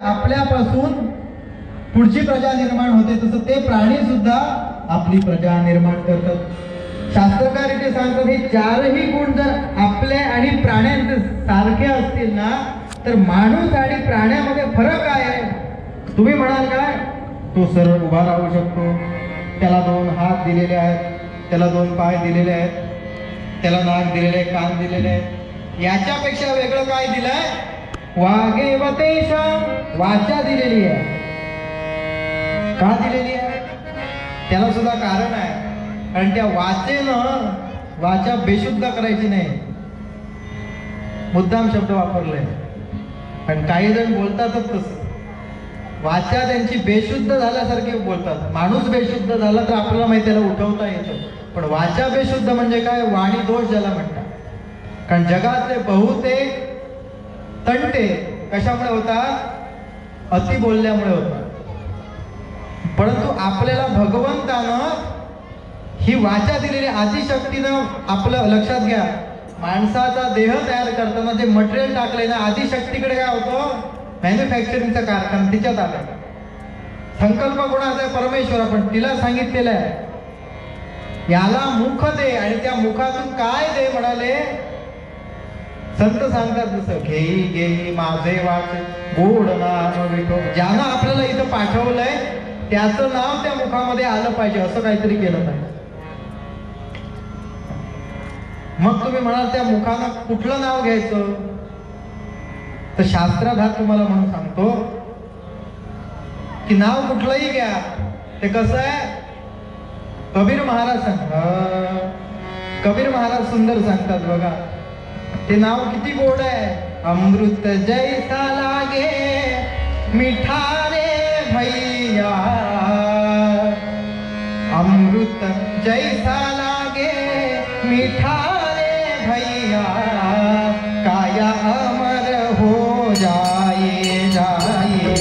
आपल्यापासून पुढची प्रजा निर्माण होते, तसं ते प्राणी सुद्धा आपली प्रजा निर्माण करतात। शास्त्रकार इथे सांगतात हे चारही गुण जर आपले आणि प्राण्यांचे सारखे असतील ना, तर माणूस आणि प्राण्यामध्ये फरक काय आहे? तुम्ही म्हणाल काय, तो सरळ उभा राहू शकतो, त्याला 2 हात दिलेले आहेत, त्याला 2 पाय दिलेले आहेत, त्याला नाक दिलेले, कान दिलेले आहेत। याच्यापेक्षा वेगळं काय दिलंय? वागेवतेश वाचा दिलेली आहे। का दिलेली आहे? त्याला सुद्धा कारण आहे, कारण त्या वाचेनं वाचा बेशुद्ध करायची नाही, मुद्दाम शब्द वापरले। पण काही जण बोलतातच तसं, वाचा त्यांची बेशुद्ध झाल्यासारखे बोलतात। माणूस बेशुद्ध झाला तर आपल्याला माहिती त्याला उठवता येतं, पण वाचा बेशुद्ध म्हणजे काय? वाणी दोष ज्याला म्हणतात। कारण जगातले बहुतेक तंटे कशामुळे होतात? अति बोलल्यामुळे होतात। परंतु आपल्याला भगवंतानं ही वाचा दिलेली आदिशक्तीनं, आपलं लक्षात घ्या, माणसाचा देह तयार करताना जे मटेरियल टाकलंय ना, आदिशक्तीकडे काय होतं? मॅन्युफॅक्चरिंगचा कारखाना तिच्यात आला। संकल्प कोणाचा? परमेश्वर। पण तिला सांगितलेलं आहे याला मुख दे, आणि त्या मुखातून काय दे म्हणाले? संत सांगतात जसं घेई घेई माझे वाचे गोड नाम विठो। ज्यानं आपल्याला इथं पाठवलंय त्याचं नाव त्या मुखामध्ये आलं पाहिजे, असं काहीतरी केलं पाहिजे। मग तुम्ही म्हणाल त्या मुखानं कुठलं नाव घ्यायचं? तर शास्त्राधार तुम्हाला म्हणून सांगतो की नाव कुठलंही घ्या, ते कसं आहे? कबीर महाराज सुंदर सांगतात बघा, ते नाव किती गोड आहे। अमृत जैसा लागे मिठा रे भैया, अमृत जैसा लागे मिठा रे भैया, काया अमर हो जाए जाए,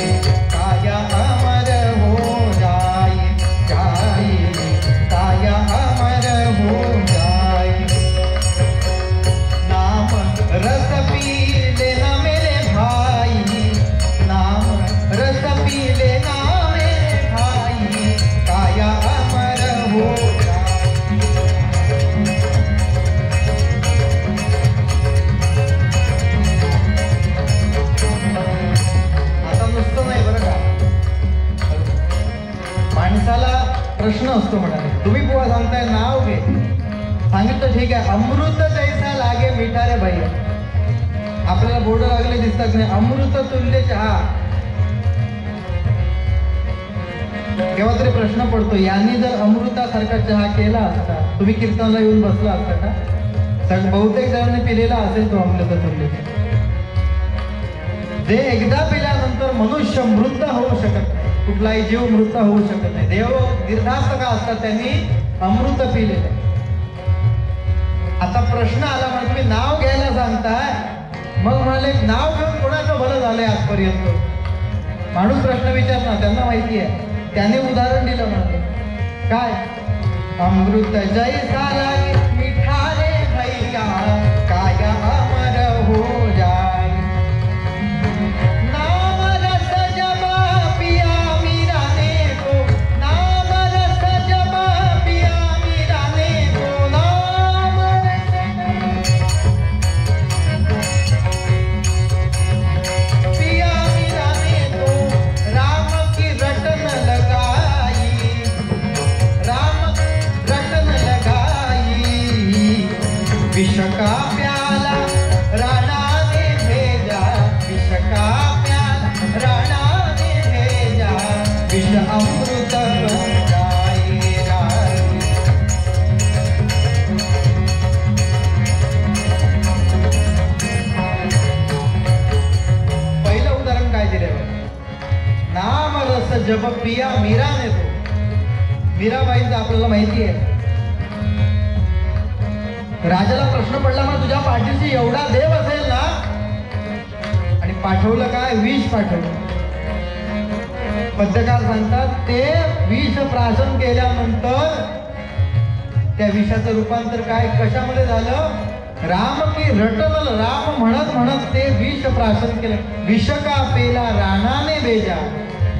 काया अमर हो जाए जाए, काया अमर हो जाए। नाम रस पी लेना मेरे भाई, नाम रस पी लेना मेरे भाई, काया अमर हो जाए। आता नुसतं नाही बरं का, माणसाला प्रश्न असतो म्हणाले, तुम्ही बुवा सांगताय नाव घे, सांगितलं ठीक आहे, अमृत जैसा लागे मिठा रे भैया, आपल्याला बोर्ड लागले दिसतात नाही, अमृत तुल्य चहा। केव्हा तरी प्रश्न पडतो, यांनी जर अमृतासारखा चहा केला असता, तुम्ही कीर्तनाला येऊन बसला असता का? बहुतेक जणांनी पिलेला असेल तो अमृत तुल्य। जे एकदा पिल्यानंतर मनुष्य मृत होऊ शकत नाही, कुठलाही जीव मृत होऊ शकत नाही। देव दीर्घास्त का असतात, त्यांनी अमृत पिलेलं आहे। आता प्रश्न आला, म्हणजे तुम्ही नाव घ्यायला सांगताय, मग म्हणाले नाव घेऊन कोणाचं भलं झालंय आजपर्यंत? माणूस प्रश्न विचारणार, त्यांना माहिती आहे, त्याने उदाहरण दिलं म्हणाले काय? अमृत जैसा लागे मिठा रे भैया, काया अमर हो जाए। नाम रस जब पिया मीरा ने को, नाम रस जब पिया मीरा ने को, नाम पिया मीरा ने को, राम की रटन लगाई, राम रटन लगाई, विष का प्याला राणा ने भेजा, विष का प्याला राणा ने भेजा, विष अमृत बन जाए जाए। पहिलं उदाहरण काय दिले? नाम रस जब पिया मीरा ने तो, मीराबाईंचं आपल्याला माहिती आहे। राजाला प्रश्न पडला, मग तुझ्या पाठीशी एवढा देव असेल ना, आणि पाठवलं काय? विष पाठवलं। पत्रकार सांगतात ते विष प्राशन केल्यानंतर त्या विषाचं रूपांतर काय कशामध्ये झालं? राम की रटवल, राम म्हणत म्हणत ते विष प्राशन केलं. विष का पेला राणाने बेजा,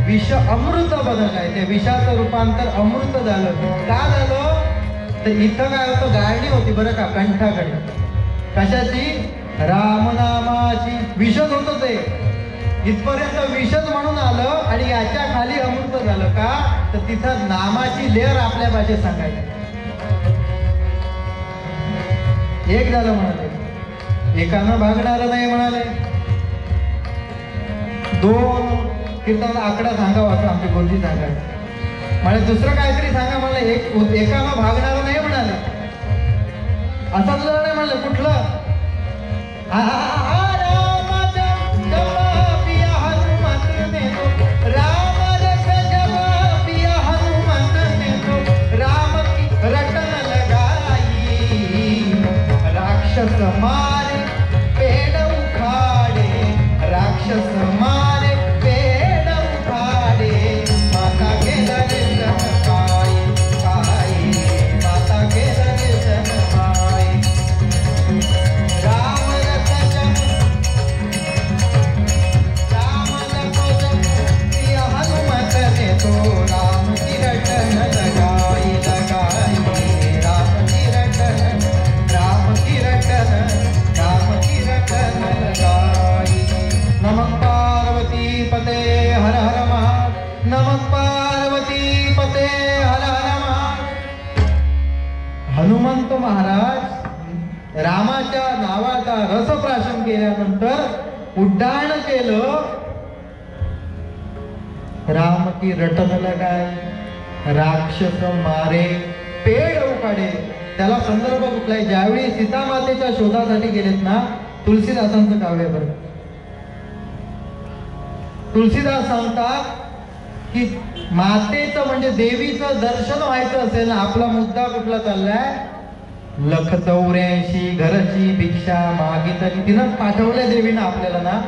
विष अमृत बनलाय. त्या विषाचं रूपांतर अमृत झालं. का झालं तर इथं काय होतं, गाळणी होती बरं का कंठाकडे. कशाची? रामनामाची. विषच होतं ते. इथपर्यंत विषच म्हणून आलं आणि याच्या खाली अमृत झालं. का तर तिथं नामाची लेअर आपल्या भाषेत सांगायची. एक झालं म्हणाले, एकानं भागणार नाही म्हणाले. दोन कीर्तन आकडा सांगावा असं आमचे गुरुजी सांगायचे. म्हणजे दुसरं काहीतरी सांगा म्हणलं. एकानं भागणार नाही म्हणाले. असं तुला नाही म्हणलं कुठलं. राक्षस मारे पेड उखाडे, राक्षस मारे पेड उखाडे. माता गेला निर्जन काय काय, माता गेला निर्जन काय. राम रथ हनुमत ने तो राम की रटन लगाई लगाई. राम की रटन, राम की रटन, राम की रटन लगाई. नमः पार्वती पते हर हर महादेव. नमः पार्वती पते हर हर महादेव. हनुमंत महाराज रामाच्या नावाचा रसप्राशन केल्यानंतर उड्डाण केलं. राम की रटन लगाय, राक्षस मारे पेड उखाडे. त्याला संदर्भ कुठलाय? ज्यावेळी सीतामातेच्या शोधासाठी गेलेत ना, तुलसीदासांचं काव्य बरं. तुलसीदास सांगतात की मातेचं म्हणजे देवीचं दर्शन व्हायचं असेल ना, आपला मुद्दा कुठला चाललाय? 184 घरची भिक्षा मागितली. तिनं पाठवलंय देवीनं आपल्याला ना.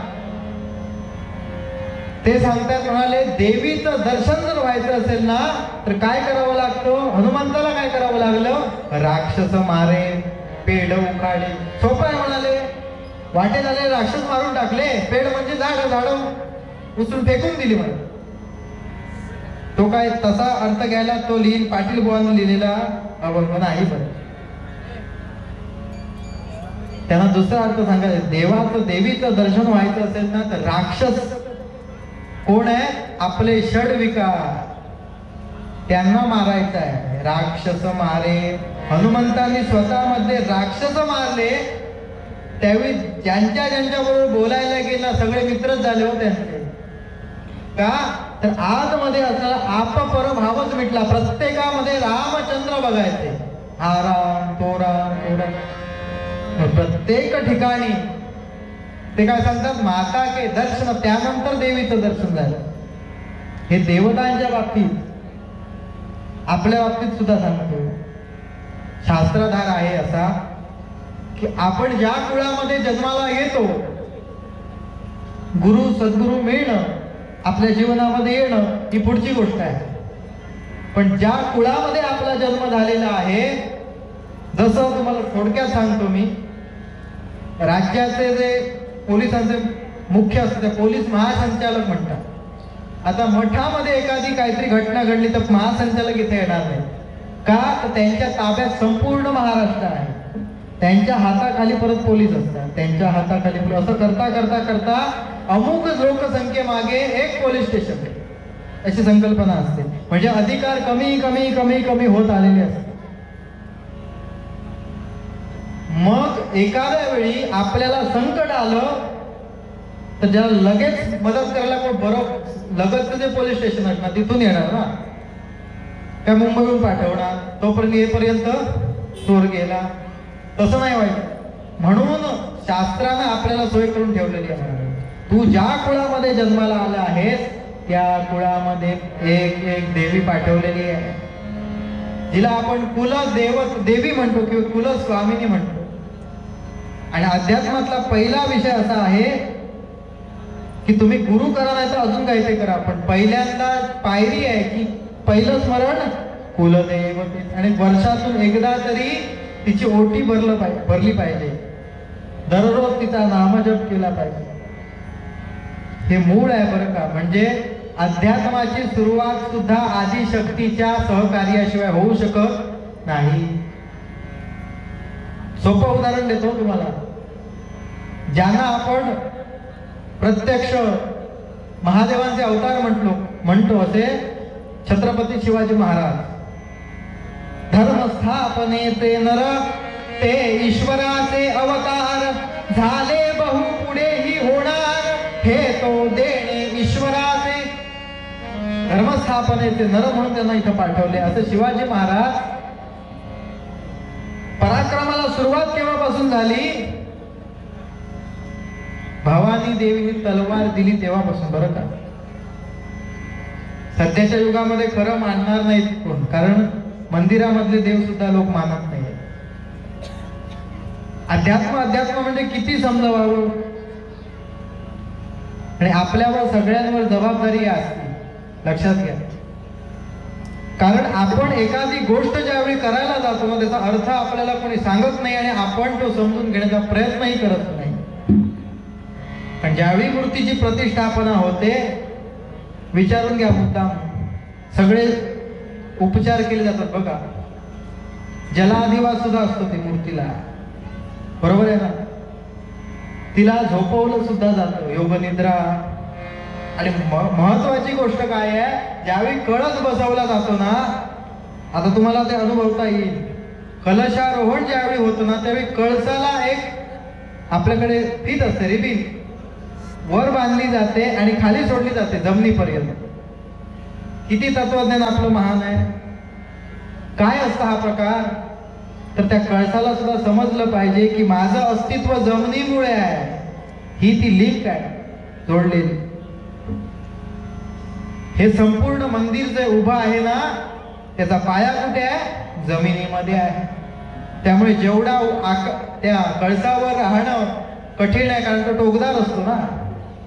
ते सांगतात म्हणाले, देवीचं दर्शन जर व्हायचं असेल ना तर काय करावं लागतं? हनुमंताला काय करावं लागलं? राक्षस मारे पेड उखाडे. सोपं आहे म्हणाले. वाटे झाले राक्षस मारून टाकले. पेड म्हणजे झाड उचलून फेकून दिली म्हणे. तो काय तसा अर्थ घ्यायला तो लिहिल पाटील बुवांनी लिहिलेला अभंग नाही. बरं त्यांना दुसरा अर्थ सांगायचं. देवीचं दर्शन व्हायचं असेल ना तर राक्षस कोण आहे? आपले षडविकार, त्यांना मारायचं आहे. राक्षस मारे. हनुमंतांनी स्वतःमध्ये राक्षस मारले. त्यावेळी ज्यांच्या बरोबर बोलायला गेला सगळे मित्रच झाले हो त्यांचे. का तर आतमध्ये असणारा आपपरभावच मिटला. प्रत्येकामध्ये रामचंद्र बघायचे. हा राम तो राम तो राम. प्रत्येक ठिकाणी ते काय सांगतात? माता के दर्शन. त्यानंतर देवीचं दर्शन झालं. हे देवतांच्या बाबतीत. आपल्या बाबतीत सुद्धा सांगतो. शास्त्राधार आहे असा की आपण ज्या कुळामध्ये जन्माला येतो, गुरु सद्गुरु मिळणं, आपल्या जीवनामध्ये येणं ही पुढची गोष्ट आहे. पण ज्या कुळामध्ये आपला जन्म झालेला आहे, जसं तुम्हाला थोडक्यात सांगतो मी, राज्याचे जे पोलिसांचे मुख्य असते पोलीस महासंचालक म्हणतात. आता मठामध्ये एखादी काहीतरी घटना घडली तर महासंचालक इथे येणार नाही. का तर त्यांच्या ताब्यात संपूर्ण महाराष्ट्र आहे. त्यांच्या हाताखाली परत पोलीस असतात. त्यांच्या हाताखाली असं करता करता करता अमुक लोकसंख्येमागे एक पोलीस स्टेशन अशी संकल्पना असते. म्हणजे अधिकार कमी कमी कमी कमी होत आलेले असते. मग एखाद्या वेळी आपल्याला संकट आलं तर ज्याला लगेच मदत करायला कोण बरोबर लगतचं जे पोलीस स्टेशन आहे ना तिथून येणार ना. काय मुंबईहून पाठवणार? तोपर्यंत येईपर्यंत चोर गेला. तसं नाही व्हायचं. म्हणून शास्त्रानं आपल्याला सोय करून ठेवलेली आहे. तू ज्या कुळामध्ये जन्माला आला आहेस त्या कुळामध्ये एक एक देवी पाठवलेली आहे, जिला आपण कुलदेवी म्हणतो किंवा कुलस्वामिनी म्हणतो. आणि अध्यात्मातला पहिला विषय असा आहे की तुम्ही गुरु करा नाही तर अजून काही ते करा, पण पहिल्यांदा पायरी आहे की पहिलं स्मरण कुलदेवते. आणि वर्षातून एकदा तरी तिची ओटी भरली पाहिजे. दररोज तिचा नामजप केला पाहिजे. हे मूळ आहे बरं का. म्हणजे अध्यात्माची सुरुवात सुद्धा आदिशक्तीच्या सहकार्याशिवाय होऊ शकत नाही. सोपं उदाहरण देतो तुम्हाला. ज्यांना आपण प्रत्यक्ष महादेवांचे अवतार म्हणतो असे छत्रपती शिवाजी महाराज. धर्मस्थापनेचे नर ते ईश्वराचे अवतार, झाले बहु पुढेही होणार, हे तो देणे ईश्वराचे. धर्मस्थापनेचे नर म्हणून त्यांना इथं पाठवले. असं शिवाजी महाराज पराक्रमाला सुरुवात केव्हापासून झाली? भवानी देवीने तलवार दिली तेव्हापासून बरं का. सध्याच्या युगामध्ये खरं मानणार नाहीत कोण, कारण मंदिरामधले देव सुद्धा लोक मानत नाही. अध्यात्म म्हणजे किती समजावावं. आणि आपल्यावर सगळ्यांवर जबाबदारी असते, लक्षात घ्या. कारण आपण एखादी गोष्ट ज्यावेळी करायला जातो ना, त्याचा अर्थ आपल्याला कोणी सांगत नाही आणि आपण तो समजून घेण्याचा प्रयत्नही करत नाही. पण ज्यावेळी मूर्तीची प्रतिष्ठापना होते, विचारून घ्या मुद्दाम, सगळे उपचार केले जातात बघा. जलाधिवास सुद्धा असतो ती मूर्तीला, बरोबर आहे ना. तिला झोपवलं सुद्धा जातं, योगनिद्रा. आणि महत्वाची गोष्ट काय आहे, ज्यावेळी कळस बसवला जातो ना, आता तुम्हाला ते अनुभवता येईल. कलशारोहण ज्यावेळी होतं ना, त्यावेळी कळसाला एक आपल्याकडे फीत असते, रिबीन वर बांधली जाते आणि खाली सोडली जाते जमिनीपर्यंत. किती तत्वज्ञान आपलं महान आहे. काय असतं हा प्रकार, तर त्या कळसाला सुद्धा समजलं पाहिजे की माझं अस्तित्व जमिनीमुळे आहे. ही ती लिंक आहे जोडलेली. हे संपूर्ण मंदिर जे उभं आहे ना, त्याचा पाया कुठे आहे? जमिनीमध्ये आहे. त्यामुळे जेवढा त्या कळसावर राहणं कठीण आहे, कारण तो टोकदार असतो ना,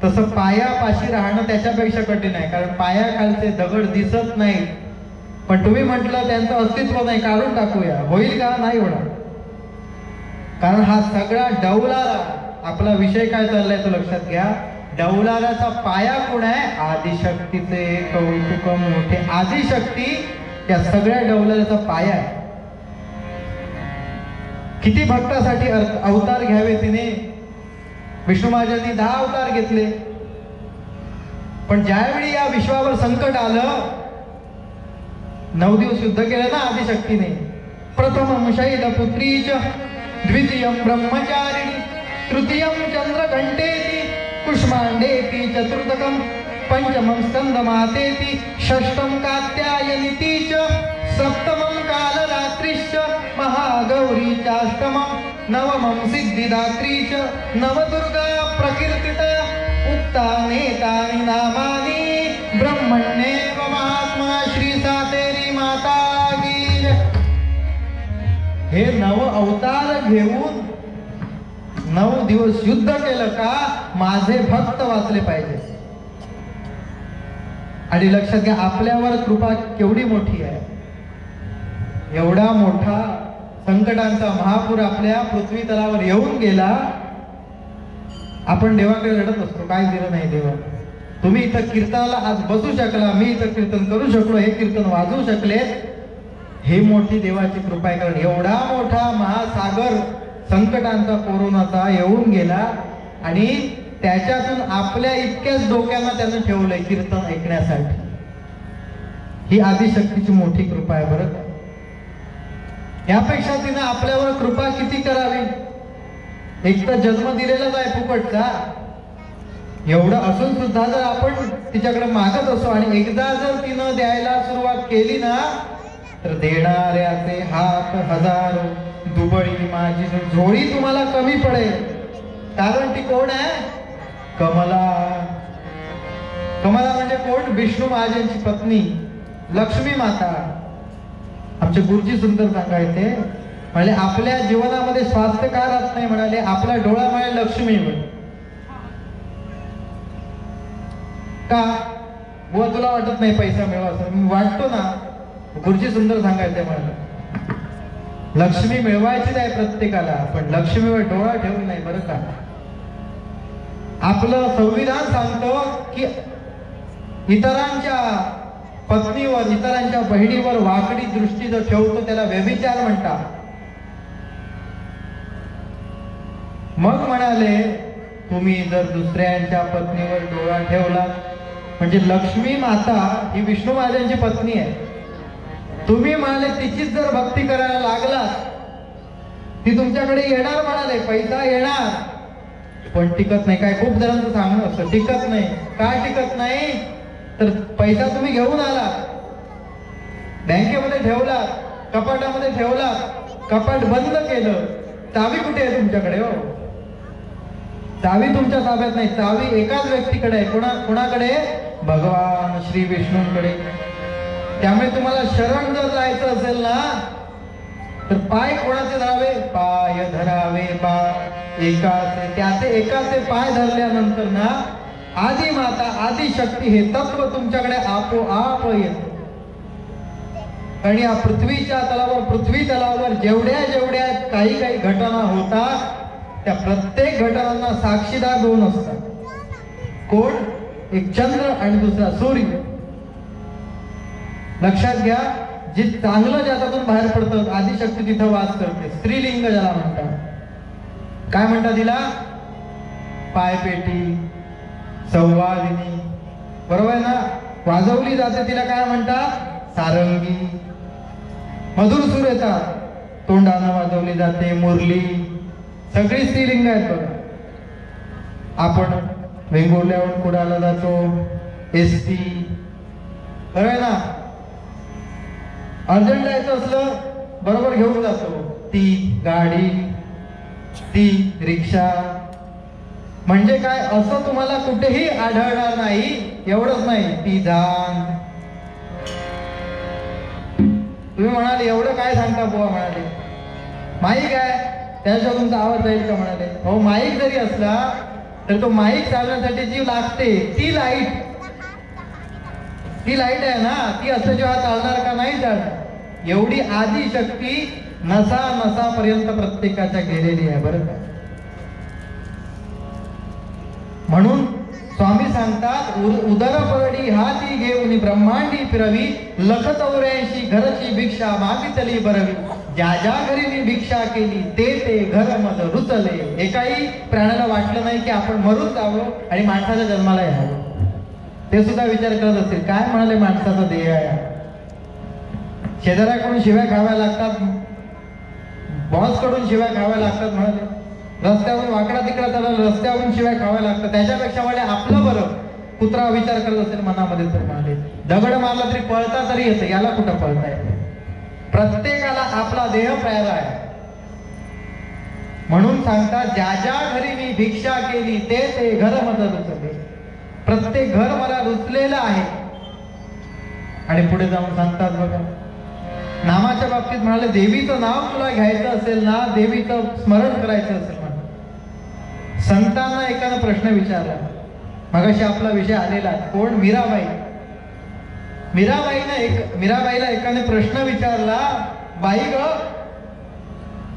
तसं पायापाशी राहणं त्याच्यापेक्षा कठीण आहे. कारण पायाखालचे दगड दिसत नाही. पण तुम्ही म्हटलं त्यांचं अस्तित्व नाही, काढून टाकूया, होईल का? नाही होणार. कारण हा सगळा डौलारा, आपला विषय काय चाललाय तो लक्षात घ्या. डौलाराचा पाया कोण आहे? आदिशक्तीचे कौतुक मोठे. आदिशक्ती त्या सगळ्या डौलाराचा पाया आहे. किती भक्तासाठी अवतार घ्यावे तिने. विष्णू महाराजांनी 10 अवतार घेतले. पण ज्यावेळी या विश्वावर संकट आलं, 9 दिवस युद्ध केलं ना आदिशक्तीने. प्रथमं शैलपुत्रीच, द्वितीयं ब्रह्मचारिणी, तृतीयं चंद्रघंटेति, कुष्मांडेति, चतुर्थकं पंचमं स्कंदमातेति, षष्ठं कात्यायनीति च, सप्तमं कालरात्रिश्च, महागौरीचाष्टमं, नवमं सिद्धिदात्री च, नवदुर्गा प्रकीर्तिता, उक्तानेतानि नामानि, ब्रह्मण्येव महात्मा श्री सातेरी माता की जय. हे 9 अवतार घेऊन 9 दिवस युद्ध केलं का? माझे भक्त वाचले पाहिजे. आणि लक्षात घ्या, आपल्यावर कृपा केवढी मोठी आहे. एवढा मोठा संकटांचा महापूर आपल्या पृथ्वी तलावर येऊन गेला. आपण देवाकडे रडत असतो, काय दिलं नाही देवा. तुम्ही इथं कीर्तनाला आज बसू शकला, मी इथं कीर्तन करू शकलो, हे कीर्तन वाजवू शकले, हे मोठी देवाची कृपा आहे. कारण एवढा मोठा महासागर संकटांचा, कोरोनाचा येऊन गेला आणि त्याच्यातून आपल्या इतक्याच डोक्यांना त्यानं ठेवलंय कीर्तन ऐकण्यासाठी. ही आदिशक्तीची मोठी कृपा आहे बरं. यापेक्षा तिनं आपल्यावर कृपा किती करावी. एक तर जन्म दिलेलाच आहे फुकटचा. एवढं असून सुद्धा जर आपण तिच्याकडे मागत असो आणि एकदा जर तिनं द्यायला सुरुवात केली ना, तर देणाऱ्याचे हात हजारो, दुबळी माझी झोळी तुम्हाला कमी पडेल. कारण ती कोण आहे? कमला. कमला म्हणजे कोण? विष्णू महाराजांची पत्नी लक्ष्मी माता. आमचे गुरुजी सुंदर सांगायचे, म्हणजे आपल्या जीवनामध्ये स्वास्थ्य का राहत नाही म्हणाले, आपला डोळा म्हणाले लक्ष्मी म्हण का. बुवा तुला वाटत नाही पैसा मिळवा असं? वाटतो ना. गुरुजी सुंदर सांगायचे म्हणाले, लक्ष्मी मिळवायचीच आहे प्रत्येकाला, पण लक्ष्मीवर डोळा ठेवू नये बरं का. आपलं संविधान सांगतं की इतरांच्या पत्नीवर, इतरांच्या बहिणीवर वाकडी दृष्टी जो ठेवतो त्याला व्यभिचार म्हणतात. मग म्हणाले तुम्ही जर दुसऱ्यांच्या पत्नीवर डोळा ठेवला म्हणजे लक्ष्मी माता ही विष्णू महाराजांची पत्नी आहे, तुम्ही म्हणाले तिचीच जर भक्ती करायला लागलात ती तुमच्याकडे येणार, म्हणाले पैसा येणार पण टिकत नाही. काय खूप जणांचं सांगणं असतं टिकत नाही. काय टिकत नाही तर पैसा तुम्ही घेऊन आला, बँकेमध्ये ठेवला, कपाटामध्ये ठेवला, कपाट बंद केलं, चावी कुठे आहे तुमच्याकडे? हो, चावी तुमच्या ताब्यात नाही. चावी एकाच व्यक्तीकडे आहे. कोणाकडे? भगवान श्री विष्णूंकडे. त्यामुळे तुम्हाला शरण जर जायचं असेल ना तर पाय कोणाचे धरावे? पाय धरावे बा एकाचे. त्याचे एकाचे पाय धरल्यानंतर ना आदी माता, आदी शक्ती हे तत्व तुमच्याकडे आपोआप येतं. आणि या पृथ्वीच्या तलावर, पृथ्वी तलावर जेवढ्या काही घटना होतात त्या प्रत्येक घटनांना साक्षीदार दोन असतात. कोण? एक चंद्र आणि दुसरा सूर्य. लक्षात घ्या, जे चांगलं ज्याच्यातून बाहेर पडतं आदिशक्ती तिथं वास करते. स्त्रीलिंग ज्याला म्हणतात. काय म्हणतात तिला? पायपेटी, संवादिनी, बरोबर आहे ना? वाजवली जाते तिला काय म्हणतात? सारंगी. मधुर सूर येतात, तोंडानं वाजवली जाते. मुरली, सगळी स्त्रीलिंग आहेत बघा. आपण वेंगुर्ल्याहून कुडाला जातो, एसटी, बरोबर आहे ना? अर्जंट जायचं असलं बरोबर घेऊन जातो. ती गाडी, ती रिक्षा. म्हणजे काय, असं तुम्हाला कुठेही आढळणार नाही. एवढंच नाही, ती जाण. तुम्ही म्हणाले एवढं काय सांगता बुवा? म्हणाले माईक आहे त्याच्या तुमचा आवाज जाईल का? म्हणाले हो, माईक जरी असला तर तो माईक चालण्यासाठी जी लागते ती लाईट आहे ना, ती असल्याशिवाय चालणार का? नाही चालणार. एवढी आदी शक्ती नसा नसापर्यंत प्रत्येकाच्या गेलेली आहे बरं का. म्हणून स्वामी सांगतात उदर परडी हाती घेऊन ब्रह्मांडी फिरवी, लख 84 घरची भिक्षा मागितली बरवी. ज्या घरी मी भिक्षा केली ते घर मज रुचले. एकाही प्राण्याला वाटलं नाही की आपण मरून जावं आणि माणसाच्या जन्माला यावं. ते सुद्धा विचार करत असतील काय म्हणाले माणसाचा देह आहे. शेजाऱ्याकडून शिव्या खाव्या लागतात, बॉस कडून शिव्या खाव्या लागतात. म्हणाले रस्त्यावरून वाकडा तिकडा चालला, रस्त्यावरून शिवाय खाव्या लागतं. त्याच्यापेक्षा म्हणे आपलं बरं. कुत्रा विचार करत असेल मनामध्ये तर म्हणाले दगड मारला तरी पळता तरी येतं, याला कुठं पळता येतं? प्रत्येकाला आपला देह प्यारा आहे. म्हणून सांगतात ज्या घरी मी भिक्षा केली ते घर मला रुचले. प्रत्येक घर मला रुचलेलं आहे. आणि पुढे जाऊन सांगतात बघा, नामाच्या बाबतीत म्हणाले देवीचं नाव तुला घ्यायचं असेल ना, देवीचं स्मरण करायचं असेल म्हणा. संतांना एकानं प्रश्न विचारला, मगाशी आपला विषय आलेला, कोण? मीराबाई. मीराबाईला एकाने प्रश्न विचारला, बाई ग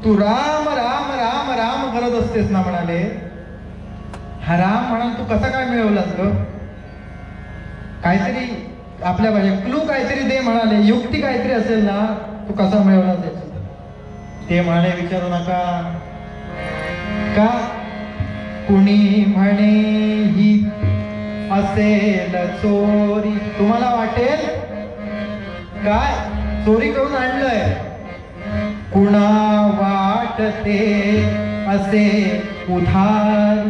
तू राम राम राम राम करत असतेस ना? म्हणाले हा राम म्हणाल तू कसा काय मिळवलास ग? काहीतरी आपल्या भाषेत क्लू काहीतरी दे म्हणाले, युक्ती काहीतरी असेल ना, तू कसा मिळवला त्याची? ते म्हणाले विचारू नका का, कुणी म्हणे ही असेल चोरी. तुम्हाला वाटेल काय चोरी करून आणलंय, कुणा वाटते असे उधार.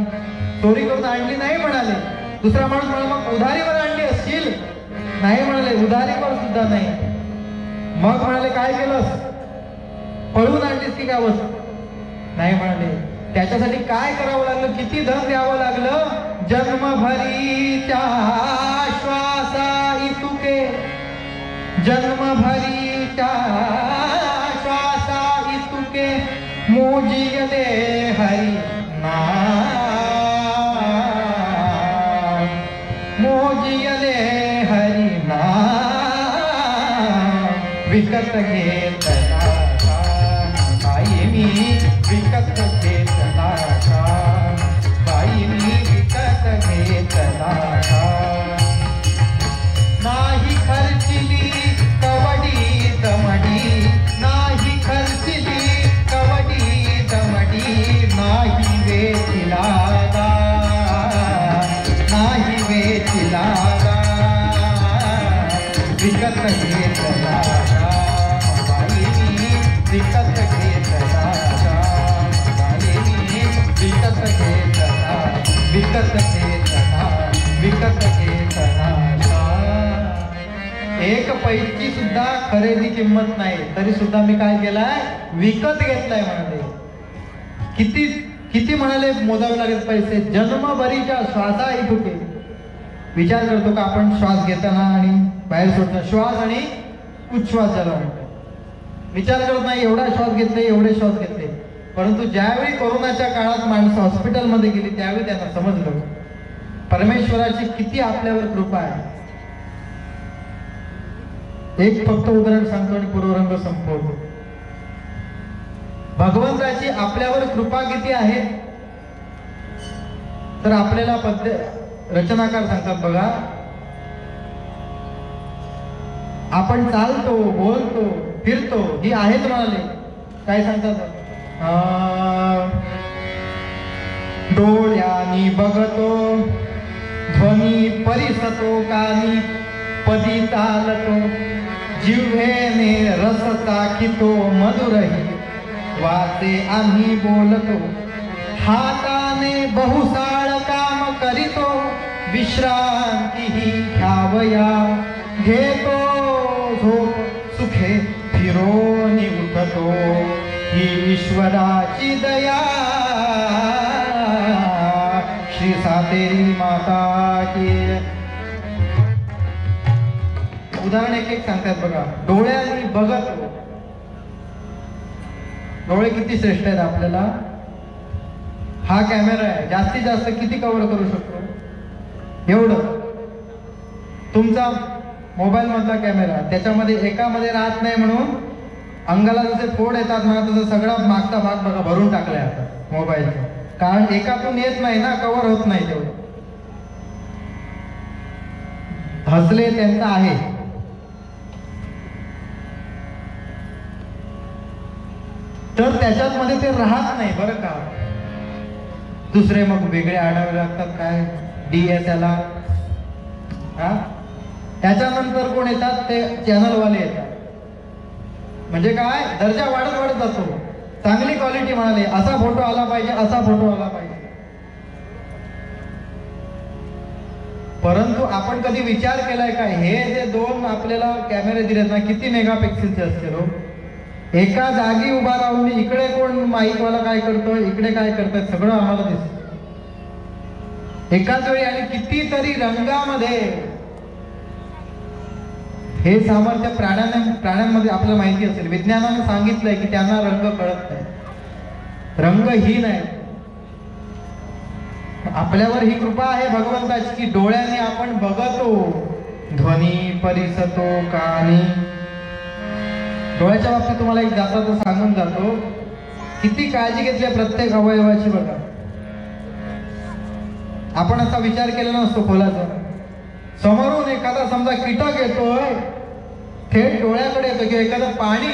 चोरी करून आणली नाही म्हणाले. दुसरा माणूस म्हणाला मग उधारीवर आणली असतील? नाही म्हणाले, उधारीवर सुद्धा नाही. मग म्हणाले काय केलंस? पळून आणलीस की काय वस्तू? नाही म्हणाले. त्याच्यासाठी काय करावं लागलं, किती धन द्यावं लागलं? जन्मभरीच्या श्वासा इतुके, जन्मभरीच्या श्वासा इतुके, मोजिय दे हरी नाम, मोजिय दे हरी नाम, विकत घेतला विकत घेतला श्यामबाईनी, विकत घेतला श्यामबाईनी, विकत घेतला, विकत घेतला, विकत घेतला श्याम. एक पैकी सुद्धा खरेदी किंमत नाही, तरी सुद्धा मी काय केलाय, विकत घेतलाय म्हणाले. किती किती म्हणाले मोजावे लागेल पैसे, जन्मभरीच्या श्वासा इतुके. विचार करतो का आपण श्वास घेताना आणि बाहेर सोडताना, श्वास आणि उच्छ्वास ज्याला म्हणतो, विचार करत नाही एवढा श्वास घेतले एवढे श्वास घेतले. परंतु ज्यावेळी कोरोनाच्या काळात माणसं हॉस्पिटलमध्ये गेली त्यावेळी त्यांना समजलं परमेश्वराची किती आपल्यावर कृपा आहे. एक फक्त उदाहरण सांगतो आणि पूर्वरंग संपवतो. भगवंताची आपल्यावर कृपा किती आहे तर आपल्याला रचनाकार सांगतात बघा, आपण चालतो, बोलतो, फिरतो, ही आहेत म्हणाले. काय सांगतात, डोळ्यांनी बघतो, ध्वनी परिसतो, कानी पदी चालतो, जिव्हेने रस चाखितो, मधुरही वाचे आम्ही बोलतो, हाताने बहुसाळ काम करीतो, विश्रांतीही घ्यावया घेतो, झोप सुखे फिरोनी उठतो, ही ईश्वराची दया, श्री सातेरी माता की. उदाहरण एक एक सांगतात बघा. डोळ्यांनी बघतो, डोळे किती श्रेष्ठ आहेत आपल्याला. हा कॅमेरा आहे, जास्तीत जास्त किती कव्हर करू शकतो, एवढं. तुमचा मोबाईल मधला कॅमेरा, त्याच्यामध्ये एकामध्ये राहत नाही म्हणून अंगाला जसे फोड येतात ना, तसं सगळा मागचा भाग बघा भरून टाकलाय आता मोबाईलचा, कारण एकातून येत नाही ना, कव्हर होत नाही तेवढं. हसले त्यांचा आहे, तर त्याच्यात मध्ये ते राहत नाही बरं का. दुसरे मग वेगळे आणावे लागतात, काय DSLR, त्याच्यानंतर कोण येतात, ते चॅनलवाले येतात. म्हणजे काय, दर्जा वाढत वाढत जातो. चांगली क्वालिटी म्हणाले, असा फोटो आला पाहिजे, असा फोटो आला पाहिजे. परंतु आपण कधी विचार केलाय का, हे जे दोन आपल्याला कॅमेरे दिलेत ना, किती मेगापिक्सेलचे असतील हो. एका जागी उभा राहून इकडे कोण माईकवाला काय करतोय, इकडे काय करतोय, सगळं आम्हाला दिसत एकाच वेळी, आणि कितीतरी रंगामध्ये. हे सामर्थ्य प्राण्यांमध्ये आपल्याला माहिती असेल. विज्ञानाने सांगितलंय की त्यांना रंग कळत नाही, रंगहीन आहे. आपल्यावर ही कृपा आहे भगवंताची की डोळ्याने आपण बघतो, ध्वनी परिसतो, कानी. डोळ्याच्या बाबतीत तुम्हाला एक जाता तो सांगून जातो, किती काळजी घेतली प्रत्येक अवयवाची बघा. आपण असा विचार केलेला नसतो खोलाचा. समोरून एखादा समजा कीटक येतोय, थेट डोळ्याकडे येतो, किंवा एखादं पाणी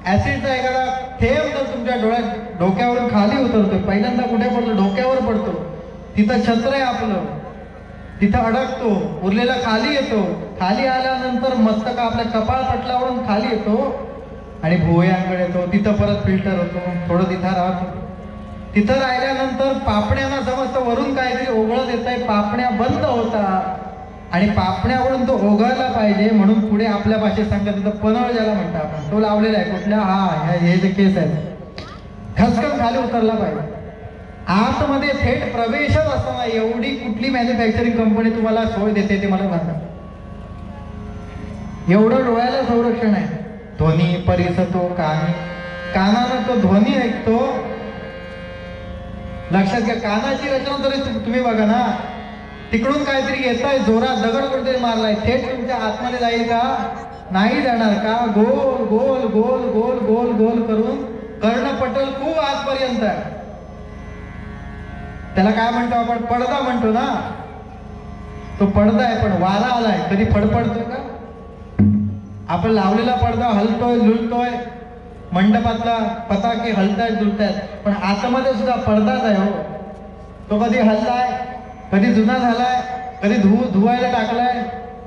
ऍसिडचा एखादा थेंब जर तुमच्या डोक्यावरून खाली उतरतोय, पहिल्यांदा कुठे पडतो, डोक्यावर पडतो. तिथं छत्र आहे आपलं, तिथं अडकतो, उरलेला खाली येतो. खाली आल्यानंतर मस्तक आपल्या कपाळ पटलावरून खाली येतो आणि भुवयांकडे येतो, तिथं परत फिल्टर होतो, थोडं तिथं राहतो. तिथं राहिल्यानंतर पापण्यांना समजतं वरून काहीतरी ओघळत येत आहे, पापण्या बंद होतात आणि पापण्यावरून तो ओघळला पाहिजे म्हणून पुढे आपल्या भाषेत सांगतात, तिथं पनळ ज्याला म्हणतात आपण, तो लावलेला आहे कुठल्या, हे जे केस आहेत, खसखस खाली उतरला पाहिजे. आतमध्ये थेट प्रवेशच असताना एवढी कुठली मॅन्युफॅक्चरिंग कंपनी तुम्हाला सोय देते ते मला सांगा. एवढं डोळ्याला संरक्षण आहे. ध्वनी परिसतो, कानी, कानानं तो ध्वनी ऐकतो. लक्षात घ्या, कानाची रचना तरी तुम्ही बघा ना, तिकडून काहीतरी येतंय जोरात, दगड कुठेतरी मारलाय, थेट तुमच्या आतमध्ये जाईल का, नाही जाणार का. गोल गोल गोल गोल गोल गोल करून कर्णपटल खूप आतपर्यंत आहे. त्याला काय म्हणतो आपण, पडदा म्हणतो ना. तो पडदा आहे, पण वारा आलाय कधी फडफडतोय का. आपण लावलेला पडदा हलतोय झुलतोय, मंडपातला पताके हलतायत झुलतायत, पण आतमध्ये सुद्धा पडदाच आहे हो. तो कधी हललाय, कधी जुना झालाय, कधी धुवायला टाकलाय,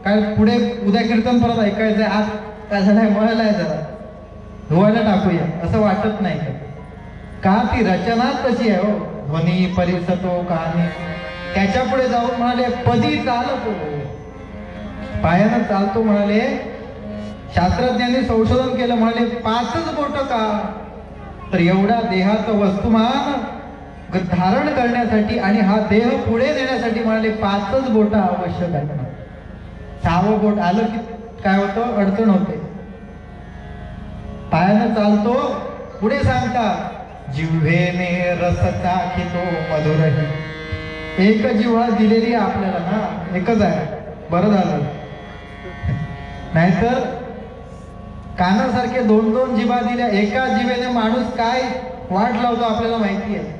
काय पुढे उद्या कीर्तन परत ऐकायचंय, आज काय झालंय मळलाय जरा धुवायला टाकूया असं वाटत नाही का? ती रचनाच तशी आहे हो. ध्वनी परिसतो कहाणी, त्याच्या पुढे जाऊन म्हणाले पदी चालतो, पायानं चालतो म्हणाले. शास्त्रज्ञांनी संशोधन केलं, म्हणाले 5च बोट का? तर एवढा देहाचं वस्तुमान धारण करण्यासाठी आणि हा देह पुढे नेण्यासाठी म्हणाले 5च बोट आवश्यक आहे. 6वं बोट आलं की काय होतं, अडचण होते. पायानं चालतो. पुढे सांगतात जिव्हेने रस चाखितो मधुरही. एक जिव्हा दिलेली आहे आपल्याला ना, एकच आहे, बरं झालं. नाहीतर कानासारखे 2-2 जिभा दिल्या, एका जिभेने माणूस काय वाट लावतो आपल्याला माहिती आहे.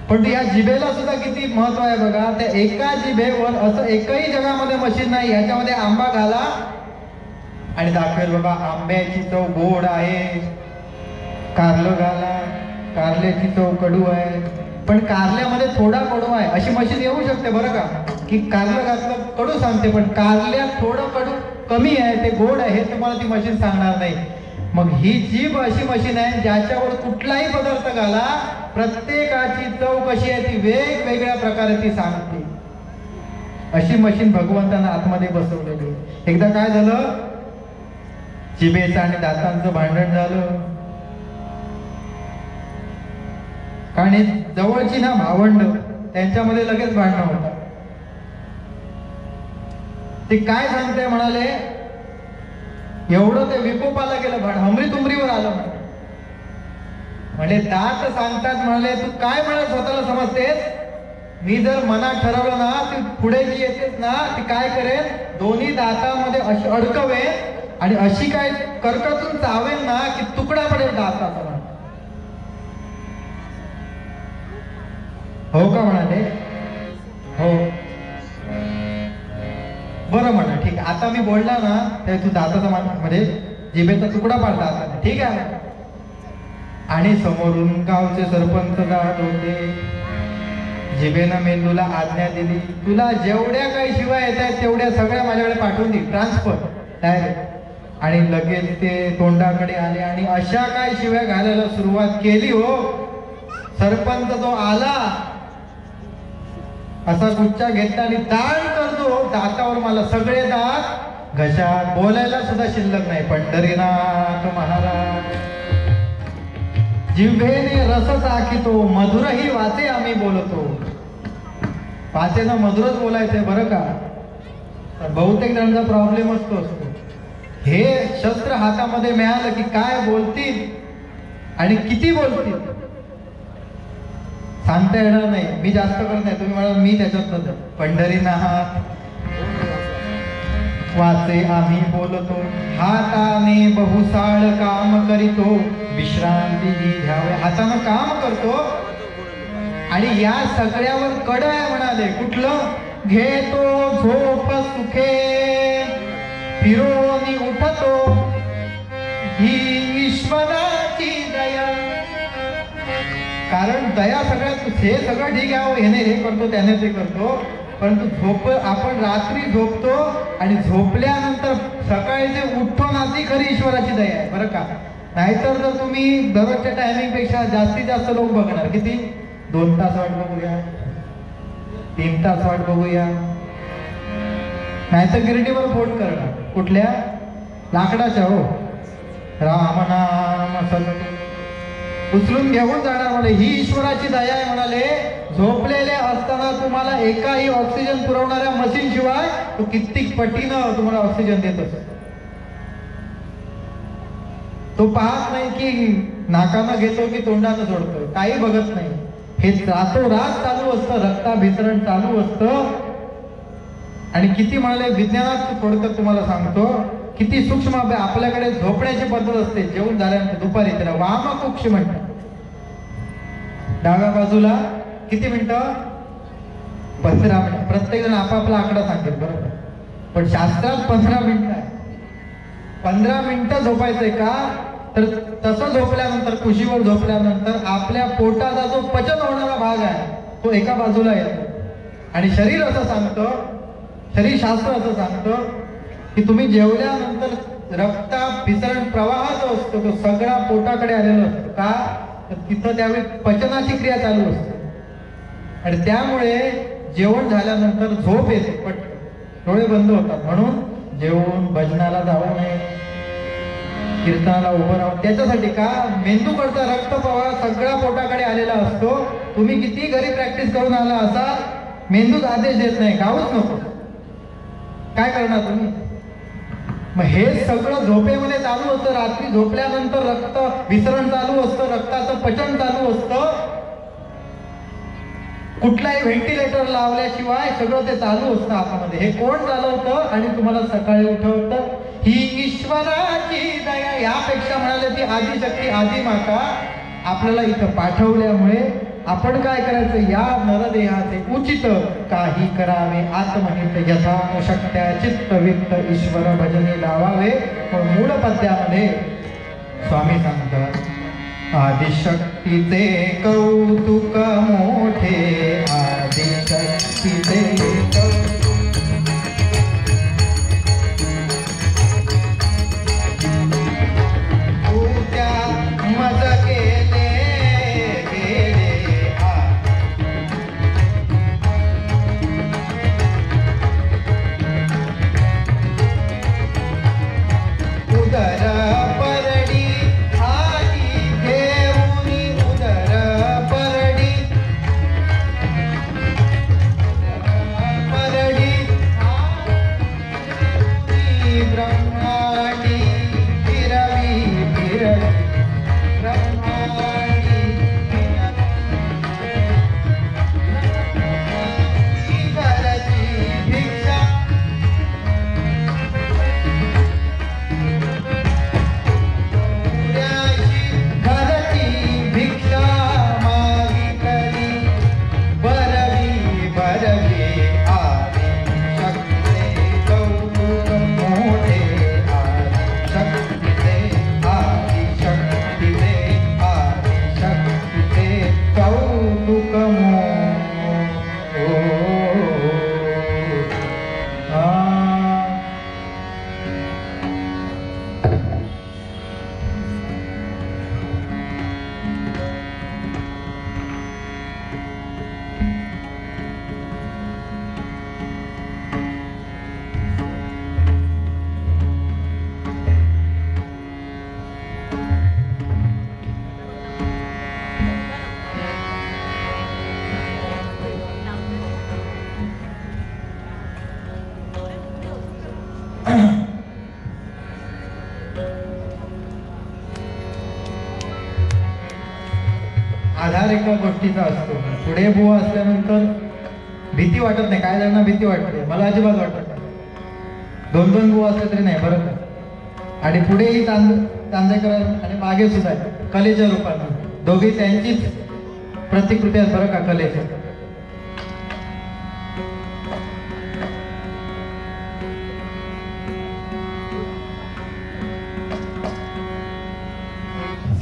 पण या जिभेला सुद्धा किती महत्व आहे बघा. त्या एका जिभेवर असं एकही जगामध्ये मशीन नाही, याच्यामध्ये आंबा घाला आणि दाखवेल बाबा आंब्याची चव गोड आहे, कारलं घाला, कारल्याची चव कडू आहे, पण कारल्यामध्ये थोडा कडू आहे अशी मशीन येऊ शकते बरं का, की कारलं घातलं कडू सांगते, पण कारल्यात थोडं कडू कमी आहे, ते गोड आहे हे तुम्हाला ती मशीन सांगणार नाही. मग ही जीभ अशी मशीन आहे ज्याच्यावर कुठलाही पदार्थ घाला, प्रत्येकाची चव कशी आहे ती वेगवेगळ्या प्रकारे ती सांगते. अशी मशीन भगवंतानं आतमध्ये बसवलेली. एकदा काय झालं, जिभेचं आणि दातांचं भांडण झालं. आणि जवळची ना भावंड, त्यांच्यामध्ये लगेच भांडणं होतात. ते काय सांगते म्हणाले, एवढं ते विकोपाला गेलं, हमरी तुमरीवर आलं म्हणजे दात सांगतात म्हणाले तू काय म्हणत स्वतःला समजतेस, मी जर मनात ठरवलं ना ती पुढे जी येतेस ना ती काय करेल, दोन्ही दातामध्ये अशी अडकवेल आणि अशी काय कर्कतून चावेल ना की तुकडा पडेल दाताचा. हो का म्हणाले, हो बरं म्हणा, ठीक आहे. आता मी बोलला ना ते तू दाताचा म्हणजे जिभेचा तुकडा पाडला आता, ठीक आहे. आणि समोरून गावचे सरपंच जात होते. जिभेनं मेंदूला आज्ञा दिली, तुला जेवढ्या काही शिवाय येत आहेत तेवढ्या सगळ्या माझ्याकडे पाठवून दे, ट्रान्सफर डायरेक्ट. आणि लगेच ते तोंडाकडे आले आणि अशा काय शिव्या घालायला सुरुवात केली. हो सरपंच जो आला असा गुच्छा घेतला आणि दान करतो दातावर, मला सगळे दात घशात, बोलायला सुद्धा शिल्लक नाही. पंढरीनाथ महाराज जिव्हेने रस चाखितो मधुरही वाचे आम्ही बोलतो. वाचेनं मधुरच बोलायचंय बरं का. बहुतेक जणांचा प्रॉब्लेम असतो, हे शस्त्र हातामध्ये मिळालं की काय बोलतील आणि किती बोलतील सांगता येणार नाही. मी जास्त करत नाही, तुम्ही मला मी त्याच्यात पंढरीनाथ वाचे आम्ही बोलतो, हाताने बहुसाळ काम करीतो, विश्रांती घ्यावे. हातानं काम करतो आणि या सगळ्यावर कड आहे म्हणाले. कुठलं, घेतो झोप सुखे, फिरोनी उठतो, ही ईश्वराची दया. कारण दया सगळ्यात, हे सगळं ठीक आहे, ह्याने हे करतो त्याने ते करतो, परंतु झोप आपण रात्री झोपतो आणि झोपल्यानंतर सकाळी जे उठतो ना ती खरी ईश्वराची दया आहे बरं का. नाहीतर जर तुम्ही दररोजच्या टायमिंग पेक्षा जास्तीत जास्त लोक बघणार, किती 2 तास वाट बघूया, 3 तास वाट बघूया, नाहीतर गिरडीवर फोन करणार, कुठल्या लाकडाच्या, हो राम नाम सत्य उचलून घेऊन जाणार. म्हणाले ही ईश्वराची दया आहे म्हणाले. झोपलेले असताना तुम्हाला एकाही ऑक्सिजन पुरवणाऱ्या मशीन शिवाय तो कित्येक पटीनं तुम्हाला ऑक्सिजन देत असतो. तो पाहत नाही की नाकानं घेतो की तोंडानं सोडतो, काही बघत नाही. हे रातोरात चालू असतं, रक्ताभिसरण चालू असतं. आणि किती म्हणाले विज्ञानात थोडक्यात तुम्हाला सांगतो, किती सूक्ष्म आपल्याकडे झोपण्याची पद्धत असते. जेवण झाल्यानंतर दुपारी त्याला वामकुक्ष म्हणतात. डाव्या बाजूला किती मिनिटं, 15 मिनिटं. प्रत्येक जण आपापला आकडा सांगेल बरोबर, पण शास्त्रात 15 मिनिटं आहे. 15 मिनिटं झोपायचंय का, तर तसं झोपल्यानंतर, कुशीवर झोपल्यानंतर आपल्या पोटाचा जो पचन होणारा भाग आहे तो एका बाजूला येतो आणि शरीर असं सांगतं शरीरशास्त्र असं सांगतं की तुम्ही जेवल्यानंतर रक्ताभिसरण प्रवाह जो असतो तो सगळा पोटाकडे आलेला असतो. का तर तिथं त्यावेळी पचनाची क्रिया चालू असते आणि त्यामुळे जेवण झाल्यानंतर झोप येते, पटकन डोळे बंद होतात. म्हणून जेवून भजनाला जाऊ नये, कीर्तनाला उभं राहून. त्याच्यासाठी का मेंदूकडचा रक्तप्रवाह सगळा पोटाकडे आलेला असतो. तुम्ही किती घरी प्रॅक्टिस करून आला असा मेंदूच आदेश देत नाही, खाऊच नको. काय करणार तुम्ही? मग हे सगळं झोपेमध्ये चालू असतं. रात्री झोपल्यानंतर रक्त विसरण चालू असतं, रक्ताचं पचन चालू असतं. कुठलाही व्हेंटिलेटर लावल्याशिवाय सगळं ते चालू असतं आतमध्ये. हे कोण चालवतं आणि तुम्हाला सकाळी उठवतं? ही ईश्वराची दया. यापेक्षा म्हणाले ती आदिशक्ती आदिमाता आपल्याला इथं पाठवल्यामुळे आपण काय करायचं? या नरदेहाचे उचित काही करावे, आत्महित यथा शक्त्या चित्तवित्त ईश्वर भजने लावावे. पण मूळ पद्यामध्ये स्वामी सांगतात, आदिशक्तीचे कौतुक मोठे, आदिशक्तीचे आधार एका गोष्टीचा असतो. पुढे बुवा असल्यानंतर भीती वाटत नाही. काय जणांना भीती वाटते, मला अजिबात वाटत नाही. 2-2 बुवा असले तरी नाही बरं का. आणि पुढेही चांदेकर आणि मागे सुद्धा कलेच्या रूपाने दोघे त्यांचीच प्रतिकृती आहेत बरं का कलेच्या.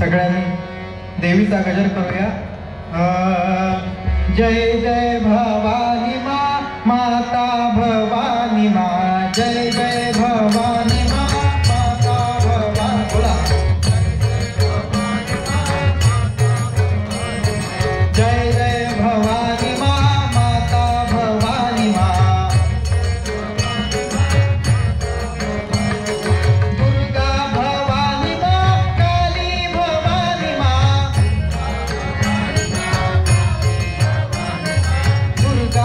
सगळ्यांनी देवीचा गजर करूया. जय जय भवानी माता भवानी जय जय भवानी माता भवानी. बोला जय जय भवानी माता भवानी दुर्गा भवानी काली भवानी दुर्गा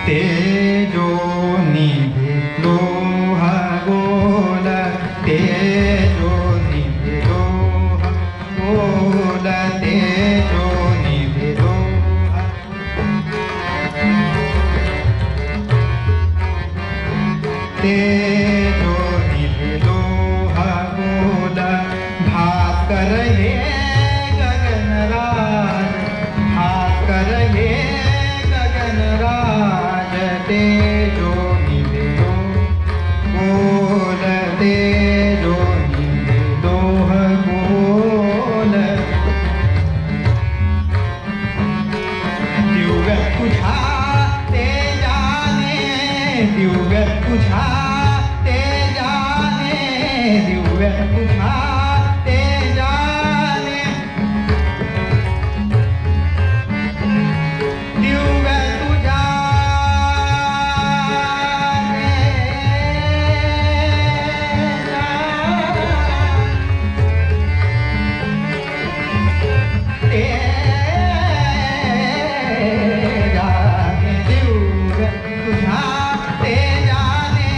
तेजो निधे लोह गोल तेजो निधे लोह गोल तेजो निधे लोह तेजो निधे लोह गोल भाकर हे गगनराज भाकर हे गगनराज तेजो निधे गोल तेजो निधे लोह गोल दिव्य तुझा तेजाने दिव्य तुझा तेजाने दिव्य तुझा तेजाने दिव्य तुझा तेजाने दिव्य तुझा तेजाने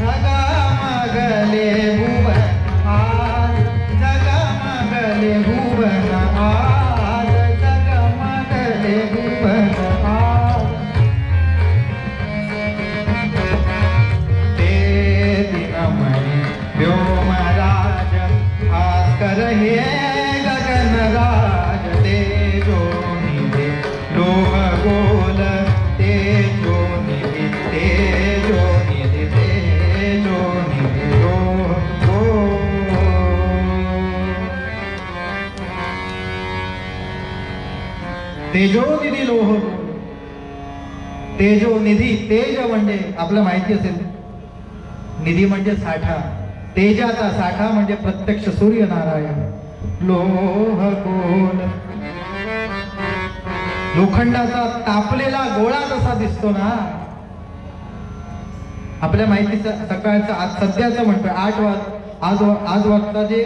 जगमगले भुवन आज जगमगले भुवन आज जगमगले भुवन आज ते दिनमणि व्योमराज भास्कर हे गगनराज तेजो निधे लोह गोल तेजो निधे तेजो निधे तेजो निधे लोह गोल तेजो निधी लोह गोल तेजो निधी तेज म्हणजे आपलं माहिती असेल निधी म्हणजे साठा तेजाचा साठा म्हणजे प्रत्यक्ष सूर्यनारायण लोह गोल लोखंडाचा तापलेला गोळा कसा दिसतो ना आपल्या माहितीचा सकाळचं आज सध्याचं म्हणतोय 8 आज वाजता जे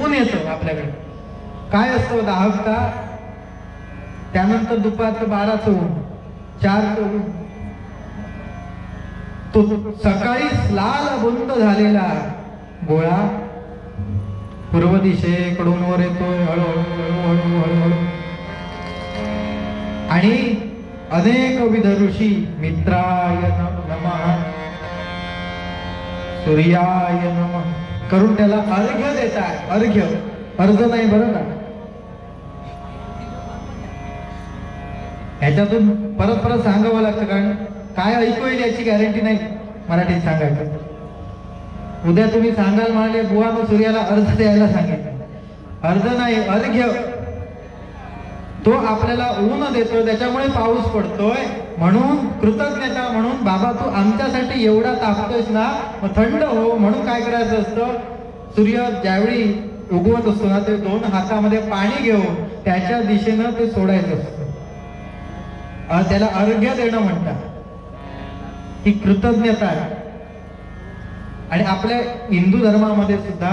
ऊन येतं आपल्याकडे काय असतं दाहकता त्यानंतर दुपारचं 12चं ऊन 4चं ऊन तो सकाळी लाल बुंद झालेला गोळा पूर्व दिशेकडून वर येतोय हळूहळू आणि अनेक विध ऋषी मित्राय नमः सूर्याय नमः करून त्याला अर्घ्य देतात अर्घ्य अर्ज नाही बरं का ह्याच्यातून परत परत सांगावं लागतं कारण काय ऐकू येईल याची गॅरंटी नाही मराठीत सांगायचं उद्या तुम्ही सांगाल म्हणाले बुवानं सूर्याला अर्ज द्यायला सांगितलं अर्ज नाही अर्घ्य तो आपल्याला ऊन देतोय त्याच्यामुळे पाऊस पडतोय म्हणून कृतज्ञता म्हणून बाबा तू आमच्यासाठी एवढा तापतोयस ना मग थंड हो म्हणून काय करायचं असतं सूर्य ज्यावेळी उगवत असतो ना ते 2 हातामध्ये पाणी घेऊन त्याच्या दिशेनं ते सोडायचं असतं त्याला अर्घ्य देणं म्हणतात ही कृतज्ञता आहे आणि आपल्या हिंदू धर्मामध्ये सुद्धा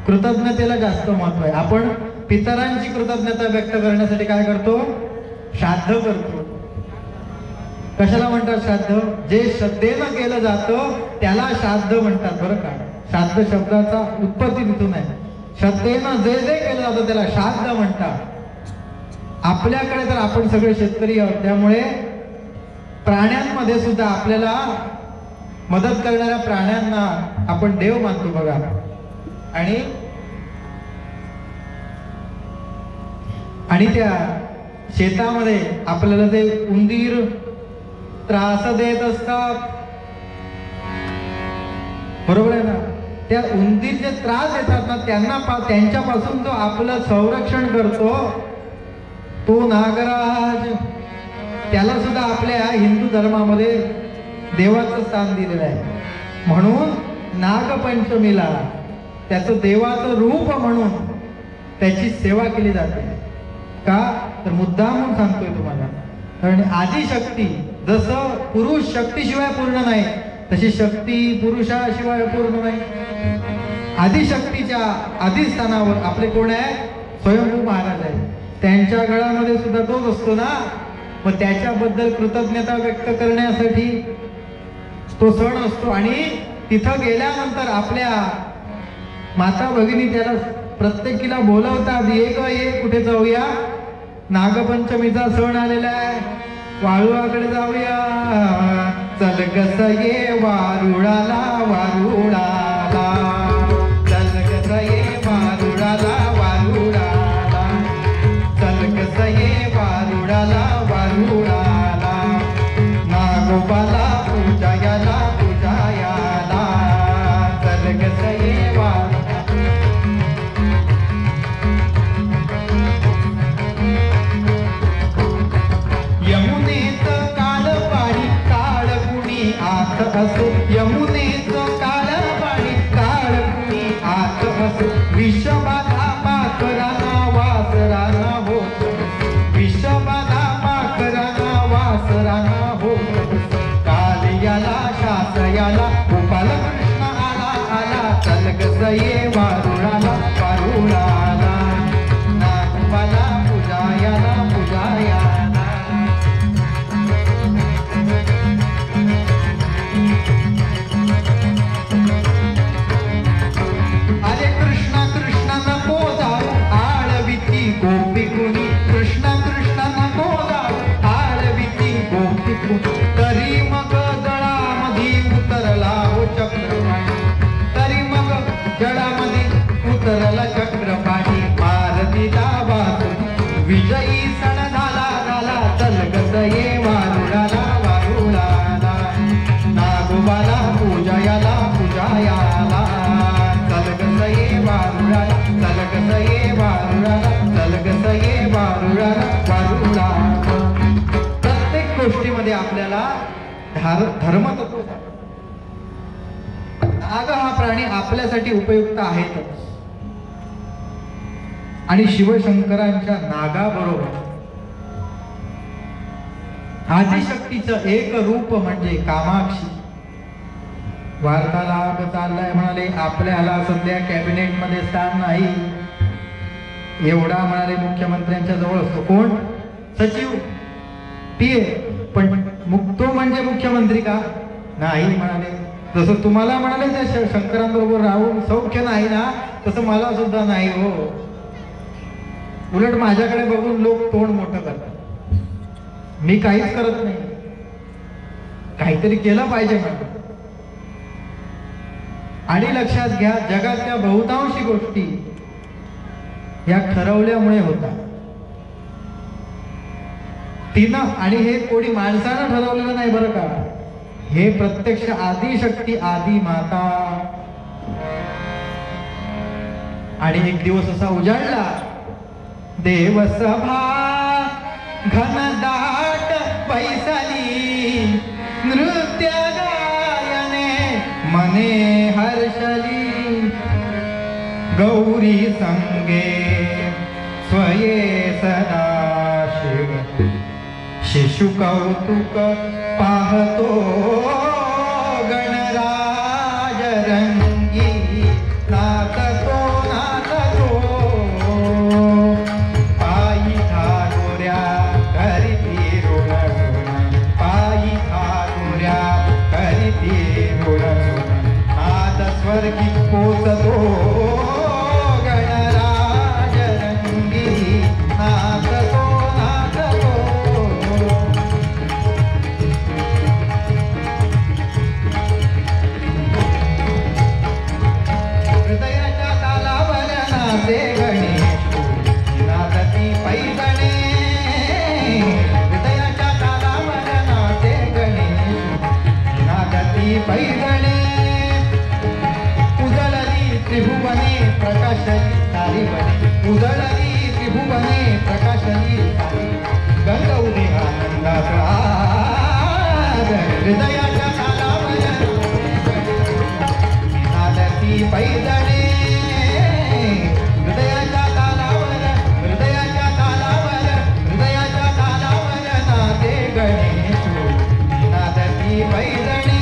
कृतज्ञतेला जास्त महत्व आहे आपण पितरांची कृतज्ञता व्यक्त करण्यासाठी काय करतो श्राद्ध करतो कशाला म्हणतात श्राद्ध जे श्रद्धेनं केलं जातं त्याला श्राद्ध म्हणतात बरं का श्राद्ध शब्दाचा उत्पत्ती तिथून आहे श्रद्धेनं जे जे केलं जातं त्याला श्राद्ध म्हणतात आपल्याकडे तर आपण सगळे शेतकरी आहोत त्यामुळे प्राण्यांमध्ये सुद्धा आपल्याला मदत करणाऱ्या प्राण्यांना आपण देव मानतो बघा आणि त्या शेतामध्ये आपल्याला ते उंदीर त्रास देत असतात बरोबर आहे ना त्या उंदीर जे त्रास देतात ना त्यांच्यापासून जो आपलं संरक्षण करतो तो नागराज त्याला सुद्धा आपल्या हिंदू धर्मामध्ये देवाचं स्थान दिलेलं आहे म्हणून नागपंचमीला त्याचं देवाचं रूप म्हणून त्याची सेवा केली जाते का तर मुद्दामून सांगतोय तुम्हाला कारण आदिशक्ती जसं पुरुष शक्तीशिवाय पूर्ण नाही तशी शक्ती पुरुषाशिवाय पूर्ण नाही. आदिशक्तीच्या अधिष्ठानावर आपले कोण आहे? स्वयंभू महाराज आहे. त्यांच्या गळामध्ये सुद्धा तोच असतो ना. मग त्याच्याबद्दल कृतज्ञता व्यक्त करण्यासाठी तो सण असतो. आणि तिथं गेल्यानंतर आपल्या माता भगिनी त्याला प्रत्येकीला बोलवतात, ये कुठे जाऊया, नागपंचमीचा सण आलेला आहे, वाळूआकडे जाऊया. चल गस ये वारुळाला वारुळाला, चल गस ये वारुळाला वारुळाला, चल गस ये वारुळाला वारुळाला, नागोबाला पूजायाला पूजायाला, चल गस ये असो, यमुनेचं काळ पाणी काळ कुणी आत असो, विषबाधा पाखरांना वासरांना होत, विषबाधा पाखरांना वासरांना होत, कालियाला शासयाला गोपाल कृष्ण आला आला, चल गस ये वारुळाला वारुळाला, नागोबाला पूजायाला पूजायाला. गोपी कुणी कृष्ण कृष्ण नको जाऊ आळविती गोपी कुणी, तरी मग जळामध्ये उतरला हो चक्रपाणी, तरी मग जळामध्ये उतरला चक्रपाणी, भारतीला वाचू विजयी सण झाला झाला, चल गस ये वारुळाला वारुळाला, नागोबाला पूजायाला पूजायाला, चल गस ये वारुळाला, चल गस ये वारुळाला, प्रत्येक गोष्टीमध्ये आपल्याला धर्मतत्व. नाग हा प्राणी आपल्यासाठी उपयुक्त आहेतच. आणि शिवशंकरांच्या नागाबरोबर आदिशक्तीचं एक रूप म्हणजे कामाक्षी. वार्तालाप चाललाय म्हणाले, आपल्याला सध्या कॅबिनेट मध्ये स्थान नाही, एवढा म्हणाले मुख्यमंत्र्यांच्या जवळ असतो कोण? सचिव, पीए. पण तो म्हणजे मुख्यमंत्री का? नाही म्हणाले. जसं तुम्हाला म्हणाले त्या शंकरांबरोबर राहून सौख्य नाही ना, तसं मला सुद्धा नाही हो. उलट माझ्याकडे बघून लोक तोंड मोठं करतात. मी काहीच करत नाही, काहीतरी केलं पाहिजे म्हणून. आणि लक्षात घ्या, जगातल्या बहुतांशी गोष्टी या ठरवल्यामुळे होतात. तिनं, आणि हे कोणी माणसानं ठरवलेलं नाही बरं का, हे प्रत्यक्ष आदिशक्ती आदी माता. आणि एक दिवस असा उजाडला, देवसभा घनदाट पैसली, नृत्य गायने मने हर्षली, गौरी संगे स्वये सदाशिव, शिशु कौतुक पाहतो गणराज रंगी, नाचतो नाचतो पायी धागोऱ्या करीती रुण, पायी धागोऱ्या करीती रुण, नाद स्वर्गी पोचतो गणराज रंगी, नाचतो नाचतो. हृदयाच्या तालावर नाचे गणेश, नाचती पैजणे, हृदयाच्या तालावर नाचे गणेश, नाचती पैजणे, उजळली त्रिभुवने प्रकाशली सारी बने, उजळली त्रिभुवने प्रकाशली सारी, गंगवली आनंदाचा हृदयाच्या तालावर नाचती पैजणे, हृदयाच्या तालावर, हृदयाच्या तालावर, हृदयाच्या तालावर नाचे गणेश, नाचती पैजणे.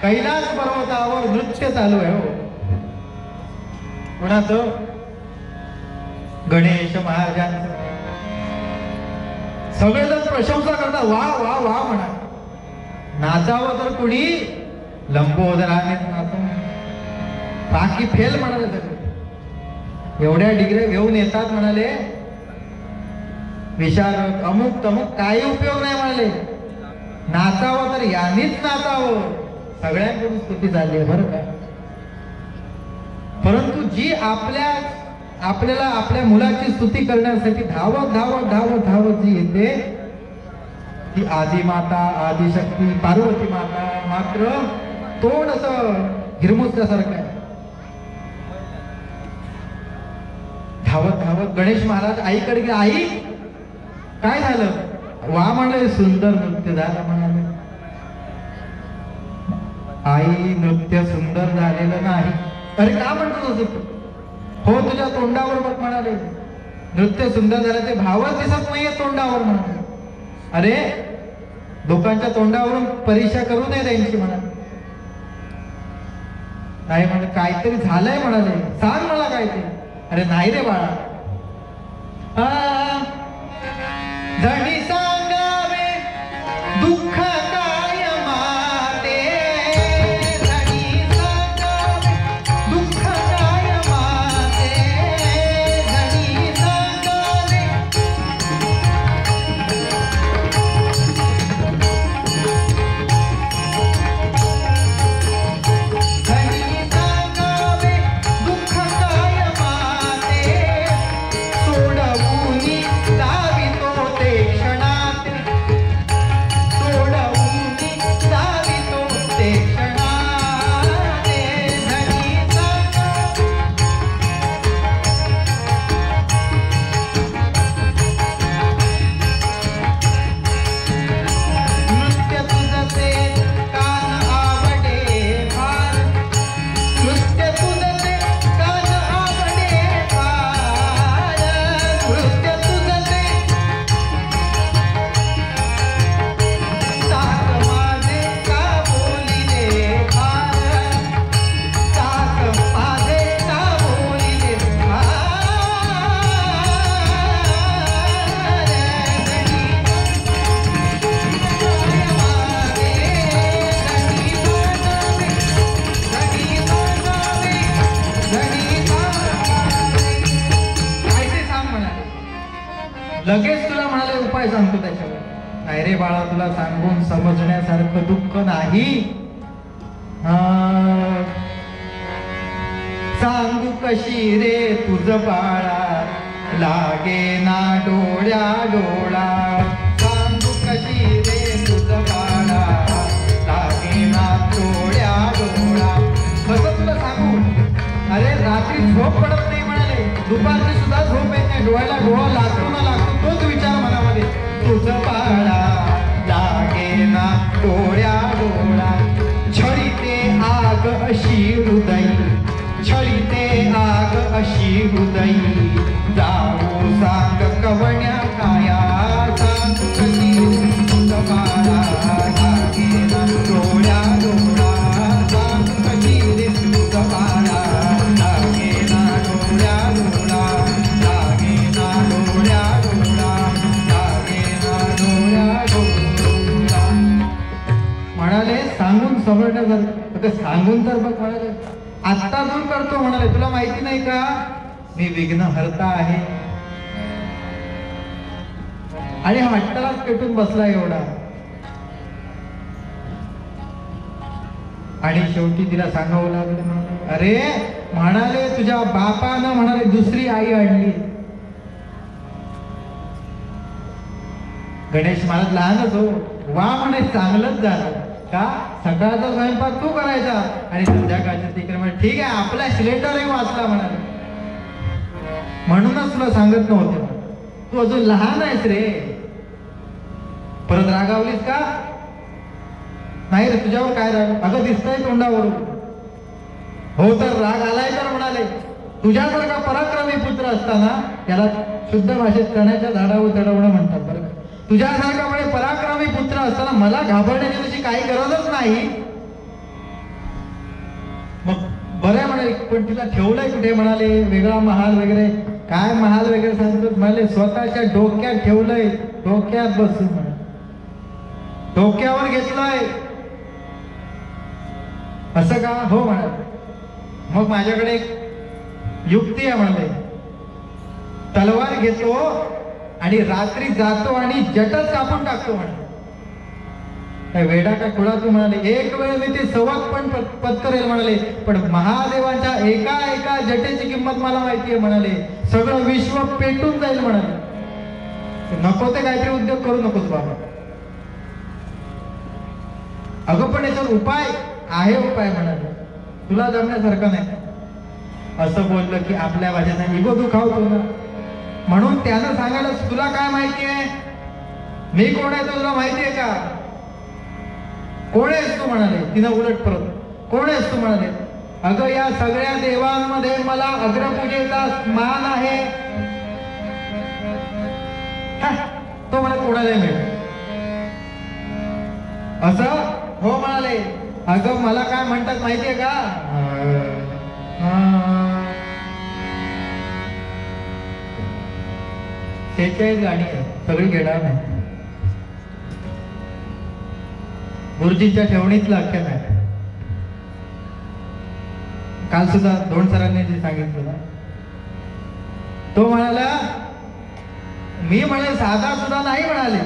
कैलास पर्वतावर नृत्य चालू आहे हो. कोणाचं? गणेश महाराजांचं. सगळेजण प्रशंसा करतात, वा वा वा म्हणा. नाचावं तर कुणी लंबोदराने नाचव, बाकी फेल म्हणाले. सगळे एवढ्या डिग्री घेऊन येतात म्हणाले, विशारद अमुक तमुक काही उपयोग नाही म्हणाले. नाचावं तर यांनीच नाचावं. सगळ्यांकडून स्तुती झाली आहे बरं का. परंतु जी आपल्याला आपल्या मुलाची स्तुती करण्यासाठी धावत धावत धावत धावत जी येते ती आदिमाता, आदिशक्ती, पार्वती माता मात्र तोंड असं हिरमुसल्यासारखं आहे. धावत धावत गणेश महाराज आईकडे गेले. आई काय झालं? वा म्हणाले, सुंदर नृत्य झालं म्हणाले. आई नृत्य सुंदर झालेलं नाही. अरे का म्हणतो तसं? हो तुझ्या तोंडावर बघ म्हणाले, नृत्य सुंदर झालं, ते भावच दिसत नाहीये तोंडावर म्हणाले. अरे लोकांच्या तोंडावरून परीक्षा करू नये त्यांची म्हणाले. नाही म्हणे काहीतरी झालंय म्हणाले, सांग मला काय ते. अरे नाही रे बाळा, धनी सांगावे दुःख काय माते, धनी सांगावे दुःख काय माते, धनी सांगावे धनी सांगावे दुःख काय माते, सोडवूनी दावितो ते क्षणात, सोडवूनी दावितो ते क्षणात, धनी सांगावे नृत्य तुझं ते कान आवडे फार, नृत्य तुझं ते कान आवडे फार, नृत्य तुझं ते साक माझे का बोलिले फार, साक माझे का बोलिले फार, लगेच तुला म्हणाले उपाय सांगतो त्याच्यावर. नाही रे बाळा, तुला सांगून समजण्यासारखं दुःख नाही. सांगू कशी रे तुझ बाळा, लागे ना डोळ्या डोळा, सांगू कशी रे तुझ बाळा, लागे ना डोळ्या डोळा. कसं तुला सांगू? अरे रात्री झोप पडत नाही म्हणाले, दुपारची सुद्धा झोप येत नाही, डोळ्याला डोळा लागतो ना लागतो तोच विचार मनामध्ये. तुझ बाळा लागे ना डोळ्या डोळा, छळीते आग अशी हृदयी, छळीते आग अशी हृदयी, जाऊ सांग कवण्या काया, सांग कशी तुझ बाळा लागे ना डोळ्या डोळा, सांग कशी रे तुझ बाळा लागे ना डोळ्या डोळा, लागे ना डोळ्या डोळा, लागे ना डोळ्या डोळा. म्हणाले सांगून समजण्यासारखं. सांगून तर बघ म्हणाले, आत्ता दूर करतो म्हणाले. तुला माहिती नाही का मी विघ्न हरता आहे? आणि हट्टालाच पेटून बसला एवढा. आणि शेवटी तिला सांगावं लागलं. म्हणाले अरे म्हणाले तुझ्या बापानं म्हणाले दुसरी आई आणली. गणेश महाराज लहानच हो, वा म्हणे चांगलंच झालं. का सकाळचा स्वयंपाक तू करायचा आणि संध्याकाळच्या तिकडे म्हणे ठीक आहे आपला सिलेंडरही वाचला म्हणाले. म्हणूनच तुला सांगत नव्हते, तू अजून लहान आहेस रे. परत रागावलीस का? नाही रे, तुझ्यावर काय राग? अगं दिसतंय तोंडावरून. हो तर राग आलाय तर म्हणाले तुझ्यासारखा पराक्रमी पुत्र असताना, त्याला शुद्ध भाषेत कण्याच्या झाडावर चढवणं म्हणतात बरं का. तुझ्यासारखा म्हणजे पराक्रमी पुत्र असताना मला घाबरण्याची तशी काही गरजच नाही. बरं आहे म्हणाले, पण तिला ठेवलंय कुठे म्हणाले, वेगळा महाल वगैरे, काय महाल वगैरे सांगतो म्हणाले, स्वतःच्या डोक्यात ठेवलंय, डोक्यात बसून म्हणाले, डोक्यावर घेतलंय. असं का? हो म्हणाले. मग माझ्याकडे एक युक्ती आहे म्हणाले, तलवार घेतो आणि रात्री जातो आणि जटच कापून टाकतो म्हणाले. काय वेडा काय खुळा तू म्हणाले, एक वेळ मी ते संवाद पण पत्करेल म्हणाले, पण महादेवाच्या एका एका जटेची किंमत मला माहिती आहे म्हणाले, सगळं विश्व पेटून जाईल म्हणाले. नको ते काहीतरी उद्योग करू नकोस बाबा. अगं पण याच्यावर उपाय आहे, उपाय म्हणाले, तुला जमण्यासारखं नाही. असं बोललं की आपल्या भाषेचा इगो दुखावतो ना, म्हणून त्यानं सांगायला, तुला काय माहिती आहे, मी कोण आहे तुला माहिती आहे का? कोण आहेस तू म्हणाले. तिनं उलट परत, कोण आहेस तू म्हणाले. अगं या सगळ्या देवांमध्ये मला अग्रपूजेचा मान आहे. तो मला कोणाला मिळेल असं? हो म्हणाले. अगं मला काय म्हणतात माहितीये का, 46 गाणी आहे, सगळी घेणार नाही. गुरुजींच्या ठेवणीतलं आख्यान आहे. काल सुद्धा दोन सरांनी जे सांगितलं, तो म्हणाला, मी म्हणे साधा सुद्धा नाही म्हणाले,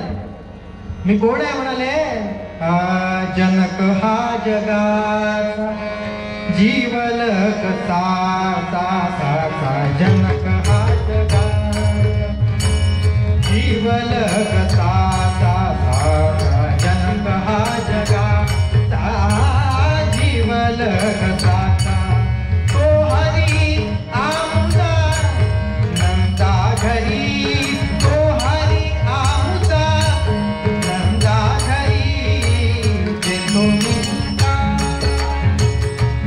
मी कोण आहे म्हणाले, जनक हा जगाचा जीवलक सा जनक हा जगाचा जीवलक सा जनक हा जगाचा जीवलक सा. तो हरी आमचा नंदा घरी, तो हरी आमचा नंदा घरी, देतो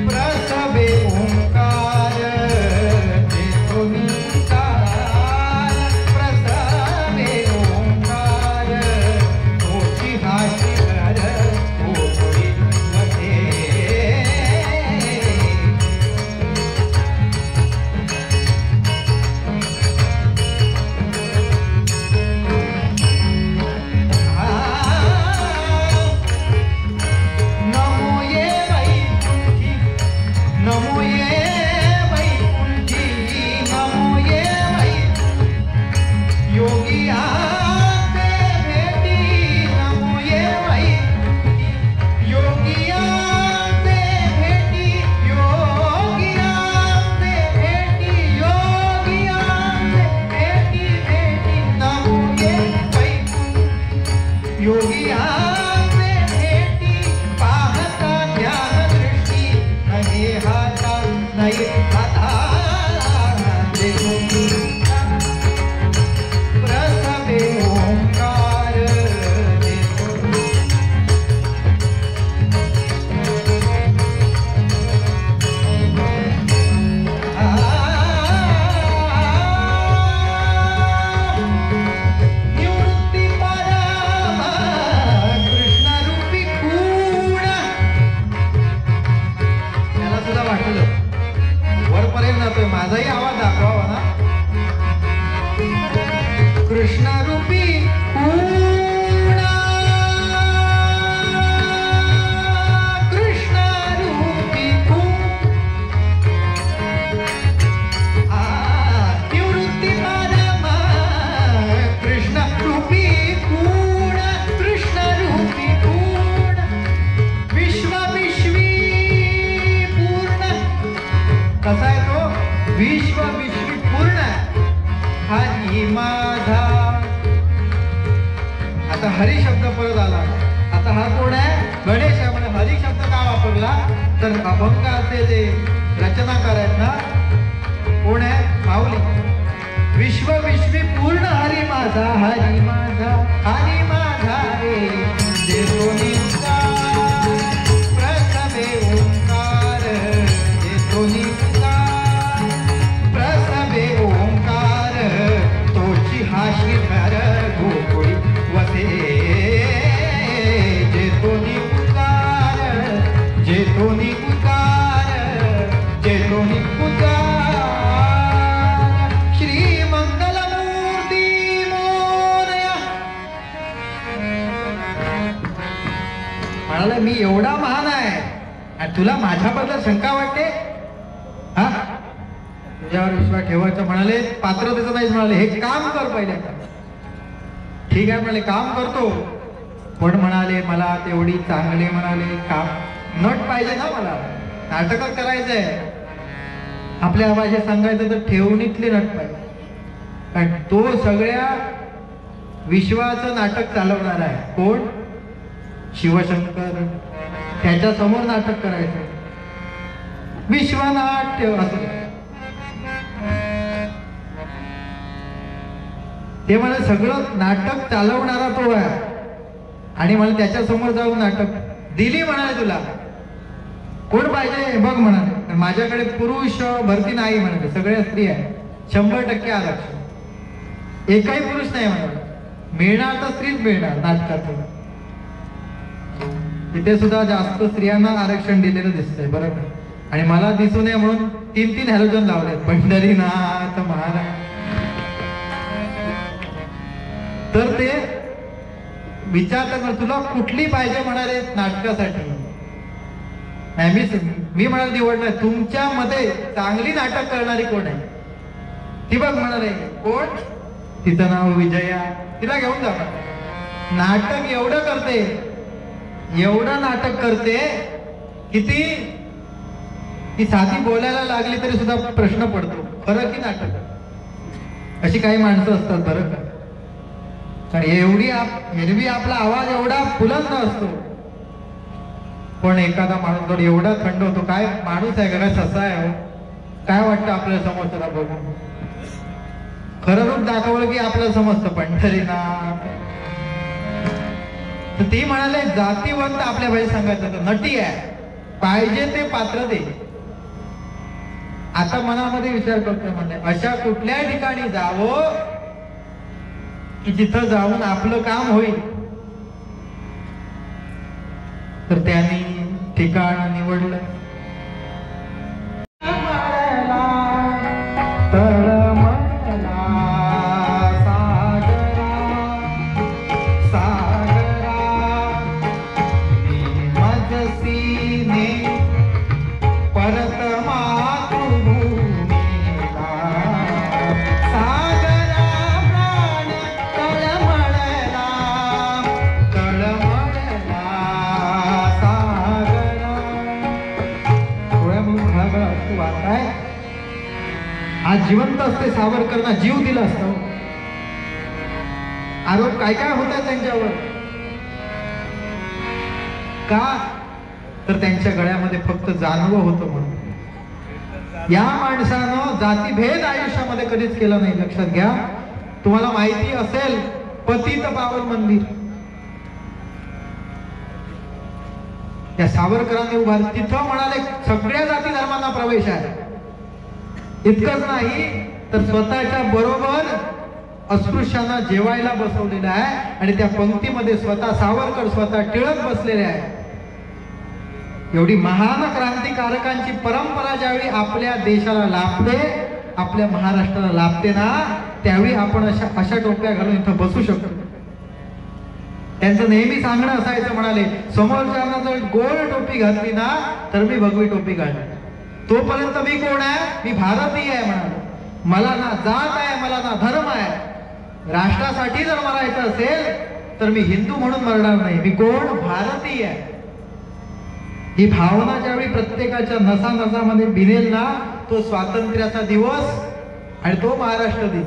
प्रसवे ओंकार, देतो निकार प्रसवे ओंकार, तोची हाशी कर कोळी मध्ये. नमो ये वैकुंठी, नमो ये वैकुंठी, नमो ये योगी आते भेटी, नमो ये वैकुंठी, योगी आते भेटी, योगी आते भेटी, योगी आते भेटी भेटी, नमो ये वैकुंठी, योगी आते भेटी, पाहता ध्यान दृष्टी, नाही हाता नाही हाता, देखो प्रसवे ओंकार, देखो निवृत्ती परमा कृष्ण रूपी खूण. त्याला सुद्धा वाटलं वरपर्यंत जातोय, माझाही आवाज दाखवावा ना. कृष्ण रूपी खूण, कृष्ण रूपी खूण, निवृत्ती परमा कृष्ण रूपी खूण, कृष्ण रूपी खूण, विश्व विश्वी पूर्ण. कसा आहे तो? विश्व विश्वी पूर्ण हरी माझा. आता हरी शब्द परत आला. आता हा कोण आहे? गणेश आहे. म्हणजे हरी शब्द का वापरला तर अभंगाचे जे रचनाकार आहेत ना, कोण आहे? माऊली. विश्व विश्वी पूर्ण हरी माझा, हरी माझा, हरी माझा रे, देतो निकार प्रसवे ओंकार, देतो निकार प्रसवे ओंकार, तोची हाशी घर गोकुळी वसे, जेतो निकार, जेतो निकार, मी एवढा महान आहे आणि तुला माझ्याबद्दल शंका वाटते? हा, तुझ्यावर विश्वास ठेवायचं म्हणाले, पात्रतेचं नाहीच म्हणाले, हे काम कर पहिले. ठीक आहे म्हणाले, काम करतो, पण म्हणाले मला तेवढी चांगले म्हणाले काम नट पाहिजे ना, मला नाटकच करायचंय. आपल्या भाषेत सांगायचं तर ठेवणीतले नट पाहिजे. कारण तो सगळ्या विश्वाचं नाटक चालवणार आहे. कोण? शिवशंकर. त्याच्या समोर नाटक करायचं, विश्वनाट्य असं. ते मला सगळं नाटक चालवणारा तो आहे. आणि मला त्याच्या समोर जाऊन नाटक दिली म्हणाले, तुला कोण पाहिजे बघ म्हणाले. माझ्याकडे पुरुष भरती नाही म्हणाले, सगळ्या स्त्री आहे, 100% आरक्षण. एकही पुरुष नाही म्हणाले. मिळणार तर स्त्रीच मिळणार नाटकातून. तिथे सुद्धा जास्त स्त्रियांना आरक्षण दिलेलं दिसतंय बरोबर. आणि मला दिसू नये म्हणून 3-3 हॅलोजन लावले, पंढरीनाथ महाराज. तर ते विचारतात तुला कुठली पाहिजे म्हणाले नाटकासाठी. मी म्हणाले निवडलं, तुमच्या मध्ये चांगली नाटक करणारी कोण आहे ती बघ म्हणाले. कोण? तिचं नाव विजया. तिला घेऊन जा. नाटक एवढं करते, एवढं नाटक करते किती की साधी बोलायला लागली तरी सुद्धा प्रश्न पडतो, खरं की नाटक. अशी काही माणसं असतात बरं का. कारण एरवी आपला आवाज एवढा बुलंद असतो, पण एखादा माणूस जर एवढा थंड होतो, काय माणूस आहे का, काय ससा आहे हो? काय वाटतं आपल्याला समोरच्याला बघून? खरं रूप दाखवलं की आपल्याला समजतं पंढरीनाथ. तर ती म्हणाले जातीवंत आपल्या भाई सांगायचं तर नटी आहे, पाहिजे ते पात्र दे. आता मनामध्ये विचार करतोय म्हणजे अशा कुठल्या ठिकाणी जावं की जिथं जाऊन आपलं काम होईल. तर त्यांनी ठिकाण निवडलं. आज जिवंत असते सावरकरांना जीव दिला असता. आरोप काय काय होत आहे त्यांच्यावर का? तर त्यांच्या गळ्यामध्ये फक्त जानवं होतं म्हणून. या माणसानं जातीभेद आयुष्यामध्ये कधीच केला नाही. लक्षात घ्या. तुम्हाला माहिती असेल पतित पावन मंदिर त्या सावरकरांनी उभारलं. तिथं म्हणाले सगळ्या जाती धर्मांना प्रवेश आहे. इतकंच नाही तर स्वतःच्या बरोबर अस्पृश्यांना जेवायला बसवलेलं आहे आणि त्या पंक्तीमध्ये स्वतः सावरकर, स्वतः टिळक बसलेले आहे. एवढी महान क्रांतिकारकांची परंपरा ज्यावेळी आपल्या देशाला लाभते, आपल्या महाराष्ट्राला लाभते ना, त्यावेळी आपण अशा टोप्या घालून इथं बसू शकतो. त्यांचं नेहमी सांगणं असायचं, म्हणाले समोरच्यांना जर गोल टोपी घातली ना तर मी भगवी टोपी घालतो. तोपर्यंत मी कोण आहे? मी भारतीय आहे म्हणाले. मला ना जात आहे, मला ना धर्म आहे. राष्ट्रासाठी जर मरायचं असेल तर मी हिंदू म्हणून मरणार नाही. मी कोण? भारतीय आहे. ही भावना ज्यावेळी प्रत्येकाच्या नसानसामध्ये भिनेल ना, तो स्वातंत्र्याचा दिवस आणि तो महाराष्ट्र दिन.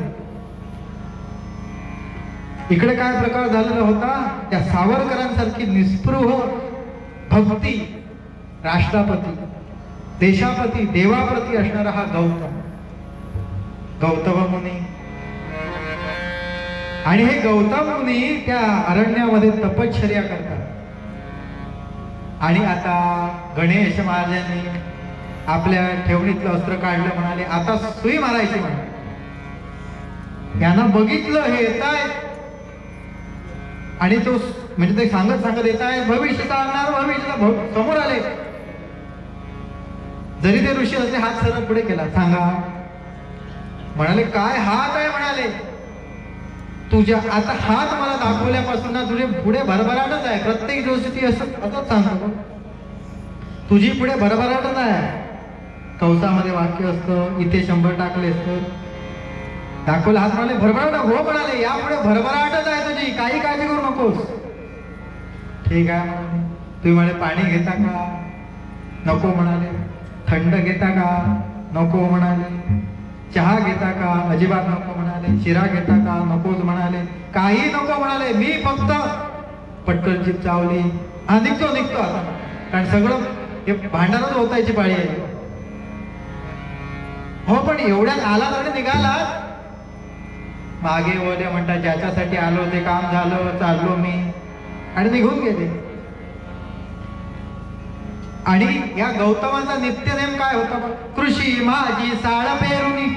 इकडे काय प्रकार झालेला होता? त्या सावरकरांसारखी निस्पृह भक्ती राष्ट्रपती, देशापती, देवाप्रती असणारा हा गौतम मुनी. आणि हे गौतम मुनी त्या अरण्यामध्ये तपश्चर्या करतात. आणि आता गणेश महाराजांनी आपल्या ठेवणीतलं अस्त्र काढलं, म्हणाले आता सुई मारायची. म्हणाले यांना बघितलं हे येत आहेत आणि तो म्हणजे ते सांगत येत आहे भविष्य सांगणार, भविष्य समोर आले. जरी ते ऋषी असले हात सरळ पुढे केला. सांगा. म्हणाले काय हात आहे? म्हणाले तुझ्या आता हात मला दाखवल्यापासून ना तुझे पुढे भरभराटच आहे. प्रत्येक दिवशी ती असंच सांगतो, तुझी पुढे भरभराटच आहे. कौसामध्ये वाक्य असतं, इथे 100 टाकले असतं. दाखवलं हात म्हणाले भरभराट, हो म्हणाले यापुढे भरभराटच आहे तुझी, काही काळजी करू नकोस. ठीक आहे म्हणाले. तुम्ही म्हणे पाणी घेता का? नको म्हणाले. थंड घेता का? नको म्हणाले. चहा घेता का? अजिबात नको म्हणाले. शिरा घेता का? नकोच म्हणाले. काही नको म्हणाले. मी फक्त पटकन जीप चावली, हा निघतो आता, कारण सगळं हे भांडणच होतायची पाळी आहे. हो पण एवढ्यात आला तर निघाला. मागे ओले म्हणतात ज्याच्यासाठी आलो ते काम झालं, चाललो मी, आणि निघून गेले. आणि या गौतमाचा नित्यनेम काय होता? कृषी माझी साळ पेरुनी,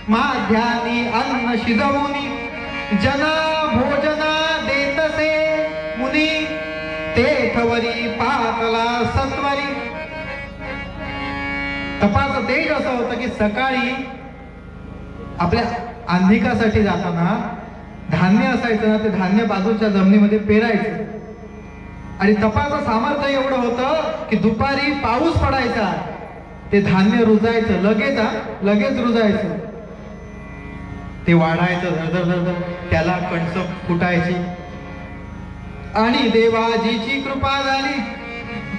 माध्यानी अन्न शिजवुनी, जना भोजना देतसे मुनी, तेथवरी पातला सत्वरी. तपाचं तेज असं होतं की सकाळी आपल्या अंधिकासाठी जाताना धान्य असायचं ना, ते धान्य बाजूच्या जमिनीमध्ये पेरायचं. आणि तपाचं सामर्थ्य एवढं होतं की दुपारी पाऊस पडायचा, ते धान्य रुजायचं, लगेच रुजायचं. ते वाढायचं धडधड, त्याला कणसं फुटायची. आणि देवाजीची कृपा झाली,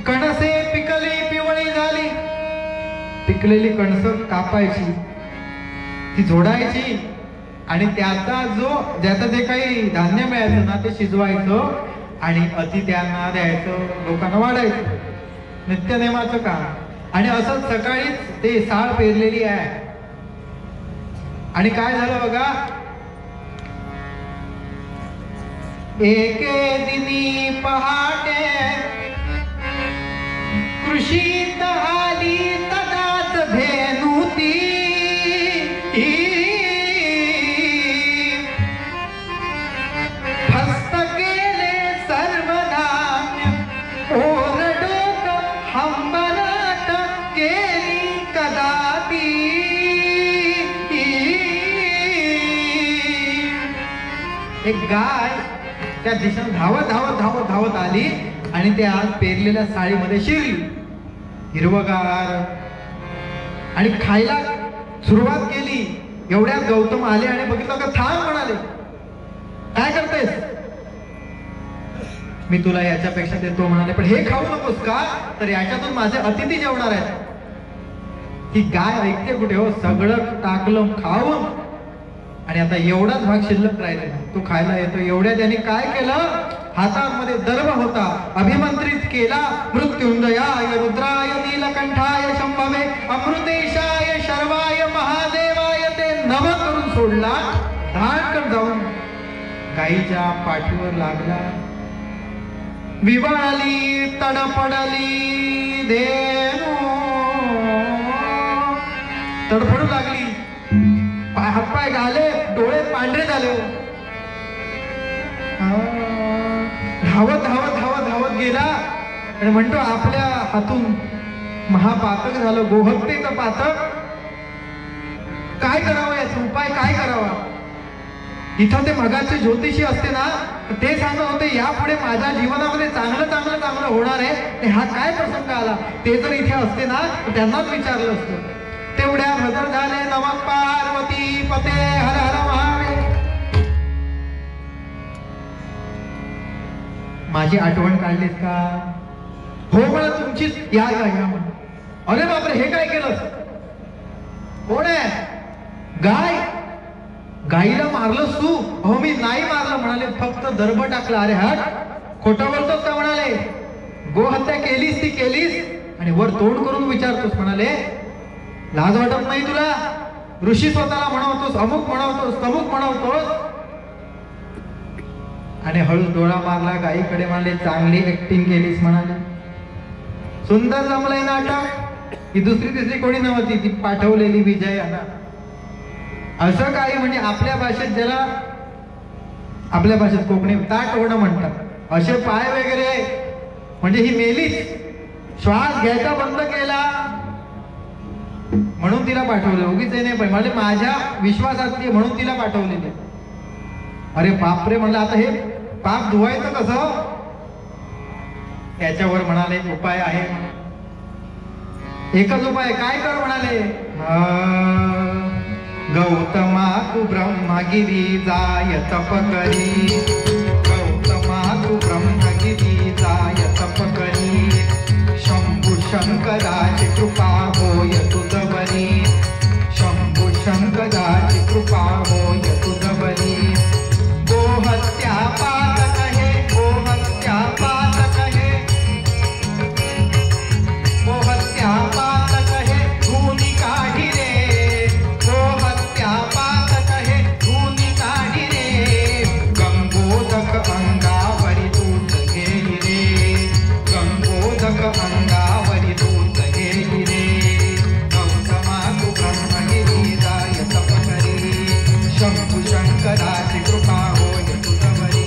कणसे पिकली पिवळी झाली. पिकलेली कणसं कापायची, ती जोडायची, आणि ज्याचं जे काही धान्य मिळायचं ना ते शिजवायचं आणि अतिथ्यांना द्यायचं, लोकांना वाढायचं. नित्यनेमाचं काम. आणि असंच सकाळीच ते साळ पेरलेली आहे. आणि काय झालं बघा, एके दिनी पहाटे कृषीत आली तदाच धेनुती, फस्त केले सर्व धान्य, ओरडोक हंबरट केली कदापि. एक गाय त्या दिशेने धावत आली आणि त्या पेरलेल्या साळीमध्ये शिरली. हिरवगार आणि खायला सुरुवात केली. एवढ्यात गौतम आले आणि बघितलं का, थांब म्हणाले, काय करतेस? मी तुला याच्यापेक्षा देतो म्हणाले, पण हे खाऊ नकोस का? तर याच्यातून माझे अतिथी जेवणार आहेत. ती गाय ऐकते कुठे हो, सगळं टाकलं खाऊन, आणि आता एवढाच भाग शिल्लक राहिला, तो खायला येतो. एवढ्या त्यांनी काय केलं, हातामध्ये दर्भ होता, अभिमंत्रित केला, मृत्युंजयाय रुद्राय नीलकंठाय शंभवे अमृतेशाय शर्वाय महादेवाय ते नभ करून सोडला. धाडकन जाऊन गाईच्या पाठीवर लागला. विवळली तडपडली धेनू, तडफडू लागली, हातपाय घाले, डोळे पांढरे झाले. धावत गेला आणि म्हणतो आपल्या हातून महापातक झालं, गोहत्येचं पातक. काय करावं, याचा उपाय काय करावा? इथं ते मगाचे ज्योतिषी असते ना, ते सांगत होते यापुढे माझ्या जीवनामध्ये चांगलं होणार आहे. हा काय प्रसंग आला, ते जर इथे असते ना त्यांनाच विचारलं असतं. तेवढ्या हजर झाले नमः पार्वती पते हर हर महादेव. माझी आठवण काढलीस का? हो मला तुमचीच. या म्हण. अरे बापरे, हे काय केलं? कोण आहे? गाय. गाईला मारलंस तू? हो मी नाही मारलं म्हणाले, फक्त दर्भ टाकला. अरे हट, खोटं बोलतोस का म्हणाले? गोहत्या केलीस ती केलीस आणि वर तोंड करून विचारतोस म्हणाले. लाज वाटत नाही तुला? ऋषी स्वतःला म्हणवतोस, अमुक म्हणवतोस, तमुक म्हणवतोस. आणि हळूच डोळा मारला गाईकडे, म्हणाले चांगली ऍक्टिंग केलीस म्हणाले, सुंदर जमलंय नाटक. ही दुसरी तिसरी कोणी नव्हती, ती पाठवलेली विजयाला. असं काही म्हणजे आपल्या भाषेत ज्याला, आपल्या भाषेत कोकणी ताट होणं म्हणतात, असे पाय वगैरे, म्हणजे ही मेलीच. श्वास घ्यायचा बंद केला म्हणून तिला पाठवलं. उगीच नाही पण म्हणजे माझ्या विश्वासातली म्हणून तिला पाठवलेली. अरे बापरे म्हणलं, आता हे पाप धुवायचं कसं? त्याच्यावर म्हणाले उपाय आहे. एकच उपाय. काय कर म्हणाले? गौतमा तू ब्रह्मगिरी जाय तप करी, गौतमा तू ब्रह्मगिरी जाय तप करी, शंभू शंकराची कृपा होय तुझवरी, शंभू शंकराची कृपा होय तुझवरी. गोहत्या पातक हे, गोहत्या पातक हे, गोहत्या पातक हे धुनी काढी रे, गोहत्या पातक हे धुनी काढी रे, गंगोदक अंगावरी दूत घेई रे, गंगोदक अंगावरी दूत घेई रे. गौतमा तू ब्रह्मगिरी जाय तप करी, शंभू शंकराची कृपा होय तुझवरी.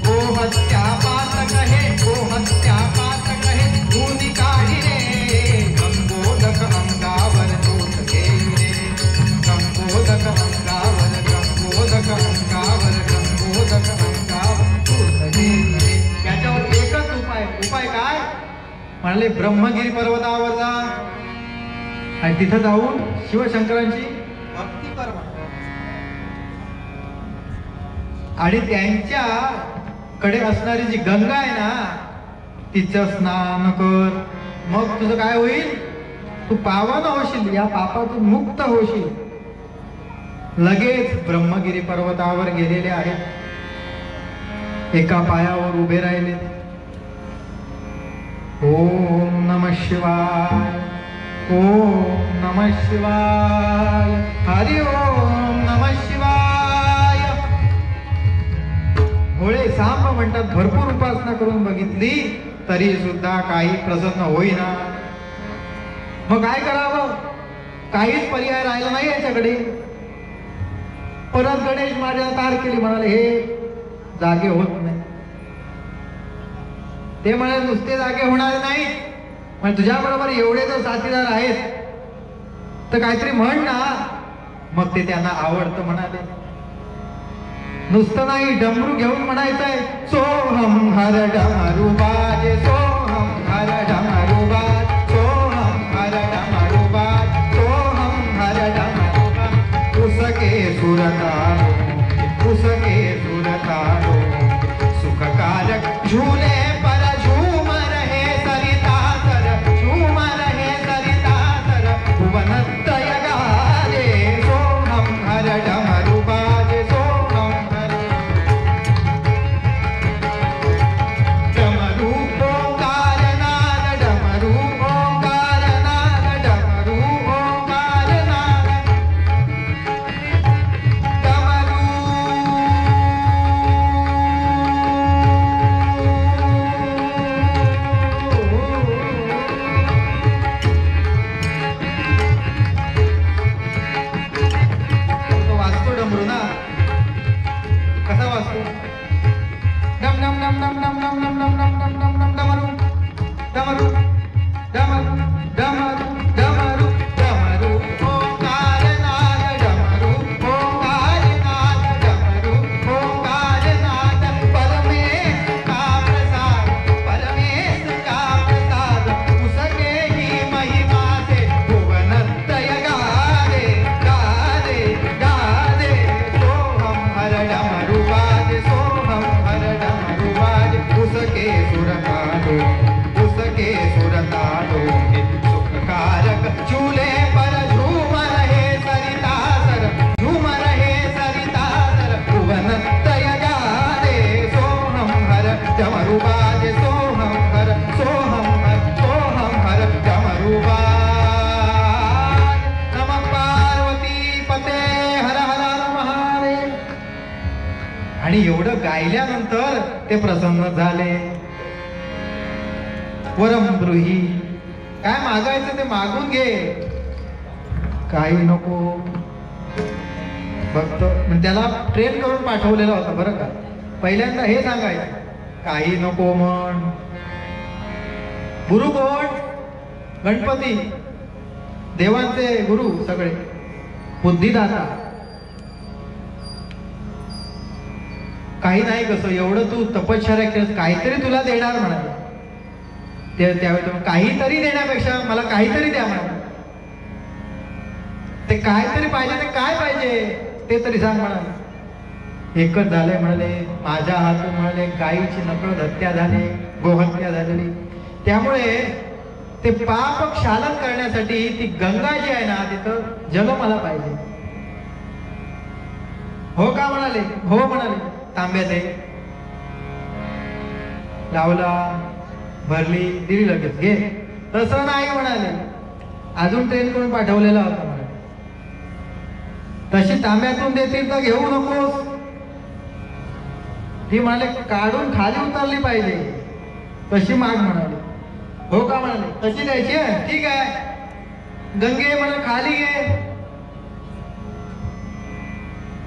गोहत्या पातक हे, गोहत्या पातक हे धुनी काढी रे, गंगोदक अंगावर दूत घेई रे, गंगोदक अंगावर, गंगोदक अंगावर, गंगोदक अंगावर दूत घेई रे. याच्यावर एकच उपाय. उपाय काय? म्हणाले ब्रह्मगिरी पर्वतावर जा आणि तिथं जाऊन शिवशंकरांची भक्ती कर आणि त्यांच्या कडे असणारी जी गंगा आहे ना तिचं स्नान कर. मग तुझं काय होईल? तू पावन होशील, या पापातून मुक्त होशील. लगेच ब्रह्मगिरी पर्वतावर गेलेले आहेत. एका पायावर उभे राहिले. ओम नमः शिवाय, ओम नमः शिवाय, हरि ओम नमः शिवाय. भोळे सांब म्हणतात भरपूर उपासना करून बघितली तरी सुद्धा काही प्रसन्न होईना. मग काय करावं? काहीच पर्याय राहिला नाही याच्याकडे. परत गणेश महाराजांना तार केली. म्हणाले हे जागे होत नाही. ते म्हणाले नुसते जागे होणार नाही, म्हणजे तुझ्या बरोबर एवढे जर साथीदार आहेत तर काहीतरी म्हण ना. मग ते त्यांना आवडतं म्हणाले. नुसतं नाही, डमरू घेऊन म्हणायचंय सोहम हर डमरू बाजे, सोहम हर डमरू बाज, सोहम हर डमरू बाज, सोहम हर डमरू बाज. उसके सुरतारो, उसके सुरतारो, सुखकारक झूले पर झूम रहे सरिता तर, झूम रहे सरिता तर, भुवनत्रय गाजे सोहम हर डमरू बाजे, सोहम हर डमरू ओंकार नाद, डमरू ओंकार नाद, डमरू ओंकार नाद, डमरू. तो वाजतो डमरू ना. कसा वाजतो? डम डम डम डम डम डम डम डम डम डम डम डम डमरू, डमरू, डमरू, डमरू, डमरू, डमरू ओंकार नाद, डमरू ओंकार नाद, डमरू ओंकार नाद. परमेश का प्रसाद, परमेश का प्रसाद, उसके ही महिमा से भुवनत्रय गादे, गादे, गादे. सोहम हर डमरू बाजे, सोहम हर डमरू बाजे. उसके सुरतारो, उसके सुरतारो, सुखकारक झूले पर झूम रहे सरिता सर, झूम रहे सरिता सर, भुवनत्रय गादे. सोहम हर डमरू बाजे, सोहम हर, सोहम हर, सोहम हर डमरू बाज. नमः पार्वती पते हर हर हर महादेव. आणि एवढं गायल्यानंतर ते प्रसन्न झाले. वरम ब्रूही, काय मागायचं ते मागून घे, काही नको. भक्त म्हणजे त्याला ट्रेन करून पाठवलेला होता बरं का. पहिल्यांदा हे सांगायचं काही नको म्हण. गुरु कोण? गणपती, देवांचे गुरु सगळे, बुद्धिदाता. काही नाही कसं, एवढं तू तपश्चर्या केलंस, काहीतरी तुला देणार म्हणाले. त्यावेळी तुम्ही काहीतरी देण्यापेक्षा मला काहीतरी द्या म्हणाले. ते काहीतरी पाहिजे, ते काय पाहिजे ते तरी सांग म्हणाले. एकच झालंय म्हणाले, माझ्या हातून म्हणाले गायीची नकळत हत्या झाली, गोहत्या झालेली. त्यामुळे ते पाप क्षालन करण्यासाठी ती गंगा जी आहे ना, तिथं जल मला पाहिजे. हो का म्हणाले, हो म्हणाले. तांब्यात लावला, भरली, दिली लगेच, घे. तसं नाही म्हणाले, अजून ट्रेन करून पाठवलेला होता म्हणाले. तशी तांब्यातून देतील तर घेऊ नकोस. ती म्हणाले काढून खाली उतरली पाहिजे, तशी माग म्हणाले. हो का म्हणाले, तशी द्यायची आहे, ठीक आहे. गंगे म्हणाले खाली घे.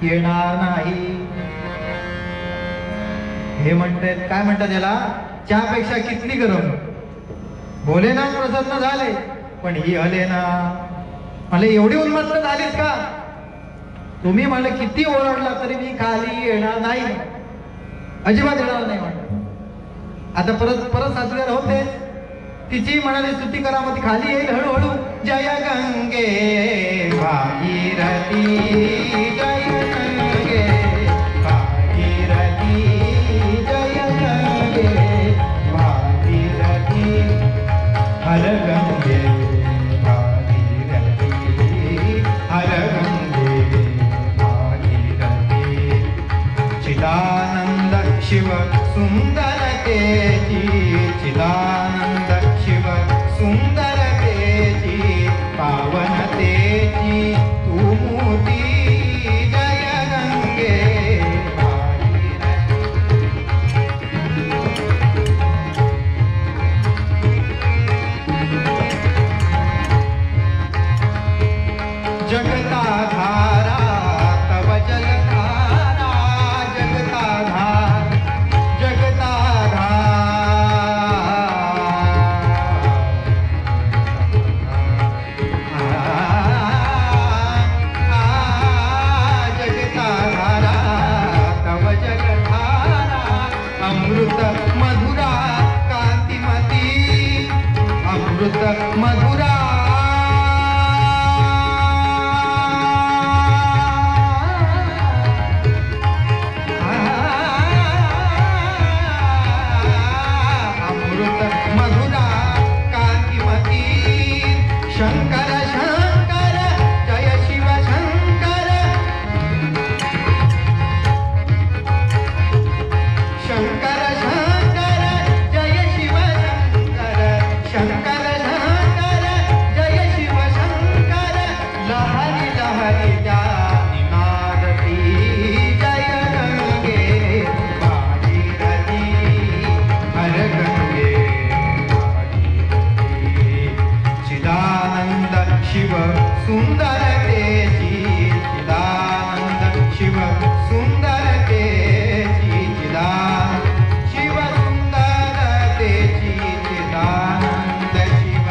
येणार नाही. हे म्हणतात, काय म्हणतात याला, चहापेक्षा कितली गरम. भोलेनाथ प्रसन्न झाले, पण ही हले ना. मला एवढी उन्मत्त झालीस का, तुम्ही मला किती ओरडला तरी मी खाली येणार नाही, अजिबात येणार नाही म्हणत. आता परत सासऱ्याला होते, तिची म्हणाली स्तुती करा, मग ती खाली येईल हळूहळू. जय गंगे भागीरथी, जय गंगे भागीरथी, जय गंगे भागीरथी, हर गंगे भागीरथी, हर गंगे भागीरथी. चिदानंद शिव सुंदरतेची, चिदानंद शिव सुंदरतेची, पावनतेची तू मोठी. जय गंगे जगताधारा तव जलधारा, जगताधारा, जगताधारा, जगताधारा तव जलधारा. अमृत मधुरा कांतिमती, अमृत मधुरा, शंकर शंकर जय शिव शंकर, शंकर शंकर जय शिव शंकर, शंकर शंकर जय शिव शंकर. लहरी लहरी जा निनादती, जय गंगे भागीरथी, हर गंगे भागीरथी. चिदानंद शिव सुंदरतेची, चिदानंद शिव सुंदरतेची, चिदानंद शिव सुंदरतेची, चिदानंद शिव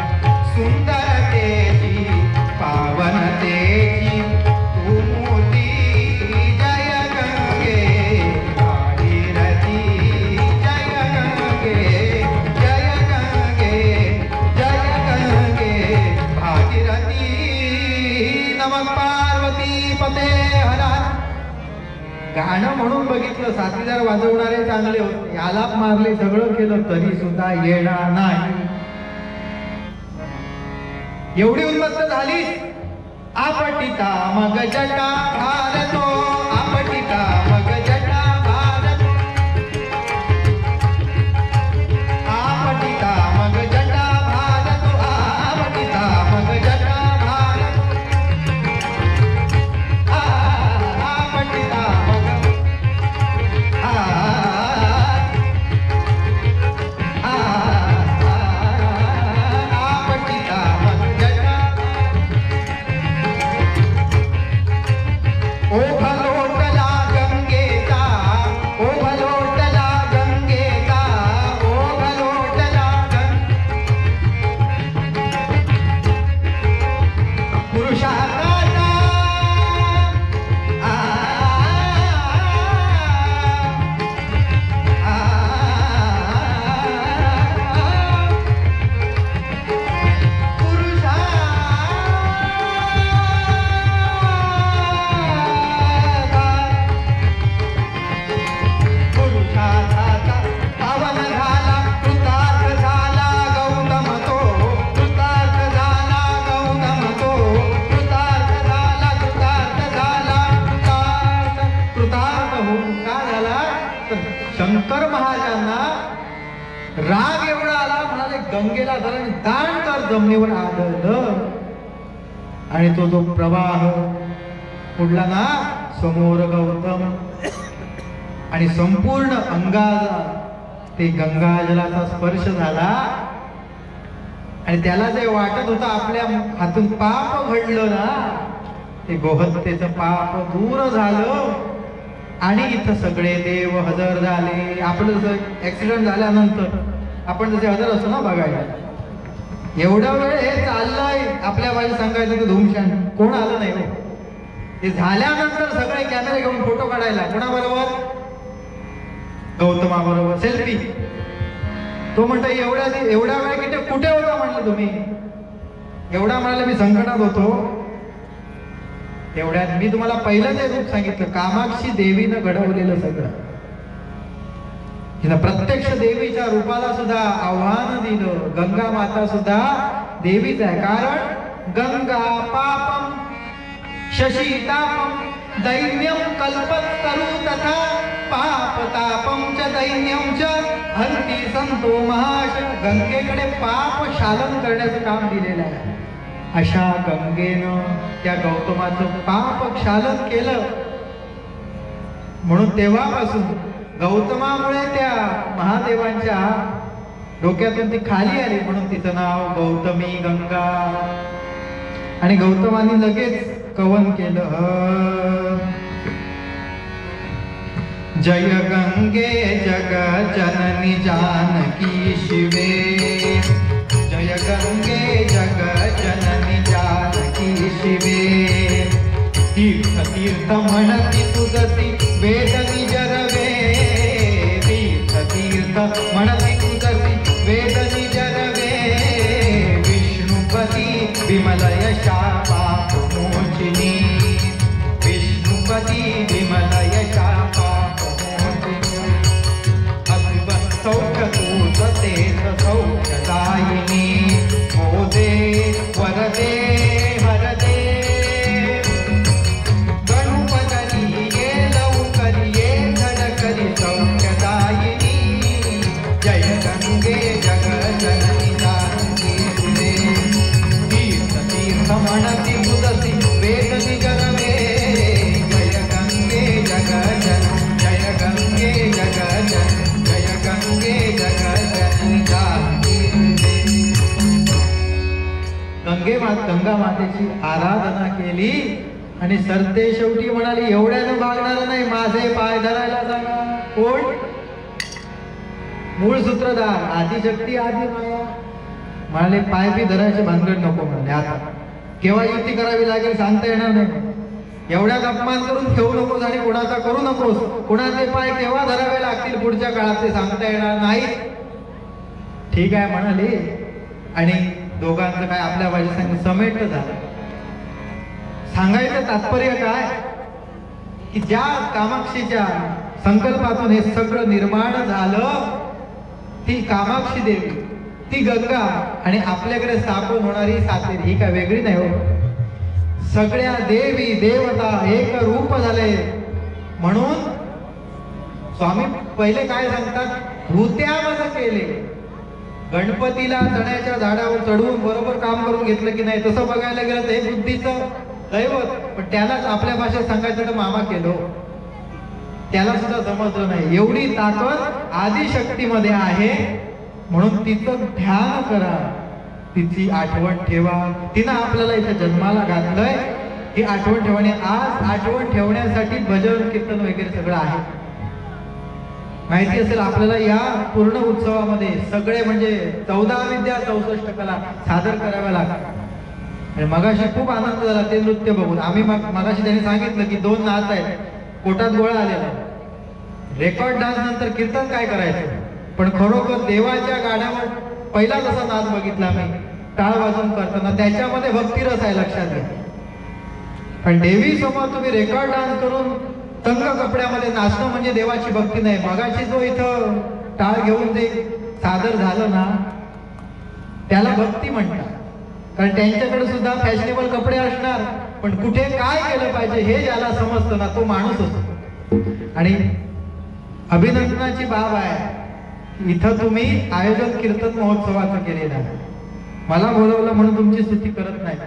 सुंदरतेची, पावनतेची तू मोठी. जय गंगे भागीरथी, जय गंगे, जय गंगे, जय गंगे भागीरथी. नमः पार्वती पते हरा. गाणं म्हणून बघितलं, साथीदार वाजवणारे चांगले होते, आलाप मारले, सगळं केलं, तरी सुद्धा येणार नाही. एवढी उन्मत्त झाली. आपटिता मग जटा भारतो, आपटिता मग जटा भारतो, आपटिता मग जटा भारतो, आपटिता मग जटा भारतो, आपटिता मग आपटिता मग जटा. ओ का झाला तर शंकर महाराजांना राग एवढा आला, म्हणाले गंगेला धरण दान कर, जमिनीवर आदळलं आणि तो जो प्रवाह उडला ना समोर गौतम आणि संपूर्ण अंगाला ते गंगाजलाचा स्पर्श झाला आणि त्याला जे वाटत होतं आपल्या हातून पाप घडलं ना ते गोहत्येचं पाप दूर झालं आणि इथं सगळे देव हजर झाले. आपलं जसं ऍक्सिडेंट झाल्यानंतर आपण जसे हजर असतो ना बघायला, एवढा वेळ हे चाललंय आपल्या बाजू सांगायचं तर धुमशान, कोण आलं नाही हो. ते झाल्यानंतर सगळे कॅमेरे घेऊन फोटो काढायला कोणाबरोबर, गौतमा बरोबर सेल्फी. तो म्हणतो एवढा वेळ कुठे होता म्हणलं तुम्ही, एवढा म्हणाले मी संकटात होतो. एवढ्यात मी तुम्हाला पहिलं ते रूप सांगितलं, कामाक्षी देवीनं घडवलेलं सगळं. तिनं प्रत्यक्ष देवीच्या रूपाला सुद्धा आव्हान दिलं. गंगा माता सुद्धा देवीच आहे, कारण गंगा पापम शशीतापम दैन्यम कल्पतरू तथा पाप तापम च दैन्यम च हरती संतो महाश. गंगेकडे पाप शालन करण्याचं काम दिलेलं आहे. अशा गंगेनं त्या गौतमाचं पाप क्षालन केलं. म्हणून तेव्हापासून गौतमामुळे त्या महादेवांच्या डोक्यातून ती खाली आली, म्हणून तिचं नाव गौतमी गंगा. आणि गौतमानी लगेच कवन केलं, जय गंगे जग जननी जानकी शिवे, जय गंगे जग जननी जानकी शिवे. तीर्थ तीर्थ म्हणती तुझसी वेद निजरवे, तीर्थ तीर्थ म्हणती तुझसी वेद निजरवे. विष्णुपती विमल यशा पाप मोचिनी, विष्णुपती विमल यशा पाप मोचिनी. असिब सौख्य तूच तेच सौख्यदायिनी, मोदे वरदे हरदे. गणपती ये लवकरी ये धडकरी सौख्यदायिनी. जय गंगे जग जननी जानकी शिवे, तीर्थ तीर्थ म्हणती तुझसी वेद निजरवे. जय गंगे जग जन, जय गंगे जग जन, जय गंगे जग जननी जानकी शिवे. गंगा मातेची आराधना केली आणि सरते शेवटी म्हणाली, एवढ्यानं भागणार नाही, माझे पाय धरायला सांगा. कोण? मूळ सूत्रधार आदिशक्ती आदी माया. म्हणाले पाय बी धरायचे भानगड नको म्हणाले. आता केव्हा युती करावी लागेल सांगता येणार नाही. एवढ्यात अपमान करून ठेवू नकोस आणि कोणाचा करू नकोस. कोणाचे पाय केव्हा धरावे लागतील पुढच्या काळात ते सांगता येणार नाही. ठीक आहे म्हणाले आणि दोघांचं काय आपल्या बाजू सांग समेट झालं. सांगायचं तात्पर्य काय की ज्या कामाक्षीच्या संकल्पातून हे सगळं निर्माण झालं, ती कामाक्षी देवी, ती गंगा आणि आपल्याकडे स्थापन होणारी सातेरी, ही काय वेगळी नाही हो. सगळ्या देवी देवता एक रूप झाले. म्हणून स्वामी पहिले काय सांगतात, भूत्यावध केले. गणपतीला चण्याच्या झाडावर चढवून बरोबर काम करून घेतलं की नाही, तसं बघायला गेलं तर हे बुद्धीचं दैवत. पण त्यालाच आपल्या भाषेत सांगायचं तर मामा केलो, त्याला सुद्धा समजलं नाही. एवढी ताकद आदिशक्तीमध्ये आहे. म्हणून तिचं ध्यान करा, तिची आठवण ठेवा. तिनं आपल्याला इथे जन्माला घातलंय, ही आठवण ठेवणे. आज आठवण ठेवण्यासाठी भजन कीर्तन वगैरे सगळं आहे. माहिती असेल आपल्याला या पूर्ण उत्सवामध्ये सगळे म्हणजे 14 विद्या 64 कला सादर कराव्या लागतात. आणि मगाशी खूप आनंद झाला ते नृत्य बघून. आम्ही मगाशी त्यांनी सांगितलं की 2 नाच आहेत, पोटात गोळा आलेला. रेकॉर्ड डान्स नंतर कीर्तन काय करायचं, पण खरोखर देवाच्या गाण्यावर पहिला जसा नाच बघितला मी टाळ वाजून करताना, त्याच्यामध्ये भक्तिरस आहे, लक्षात घ्या. पण देवी समोर तुम्ही रेकॉर्ड डान्स करून तंग कपड्यामध्ये नाचणं म्हणजे देवाची भक्ती नाही. मगाशी जो इथं टाळ घेऊन जे सादर झालं ना, त्याला भक्ती म्हणतात. कारण त्यांच्याकडे सुद्धा फॅशनेबल कपडे असणार, पण कुठे काय केलं पाहिजे हे ज्याला समजतं ना, तो माणूस असतो. आणि अभिनंदनाची बाब आहे, इथं तुम्ही आयोजन कीर्तन महोत्सवाचं केलेलं आहे. मला बोलवलं म्हणून तुमची स्तुती करत नाही,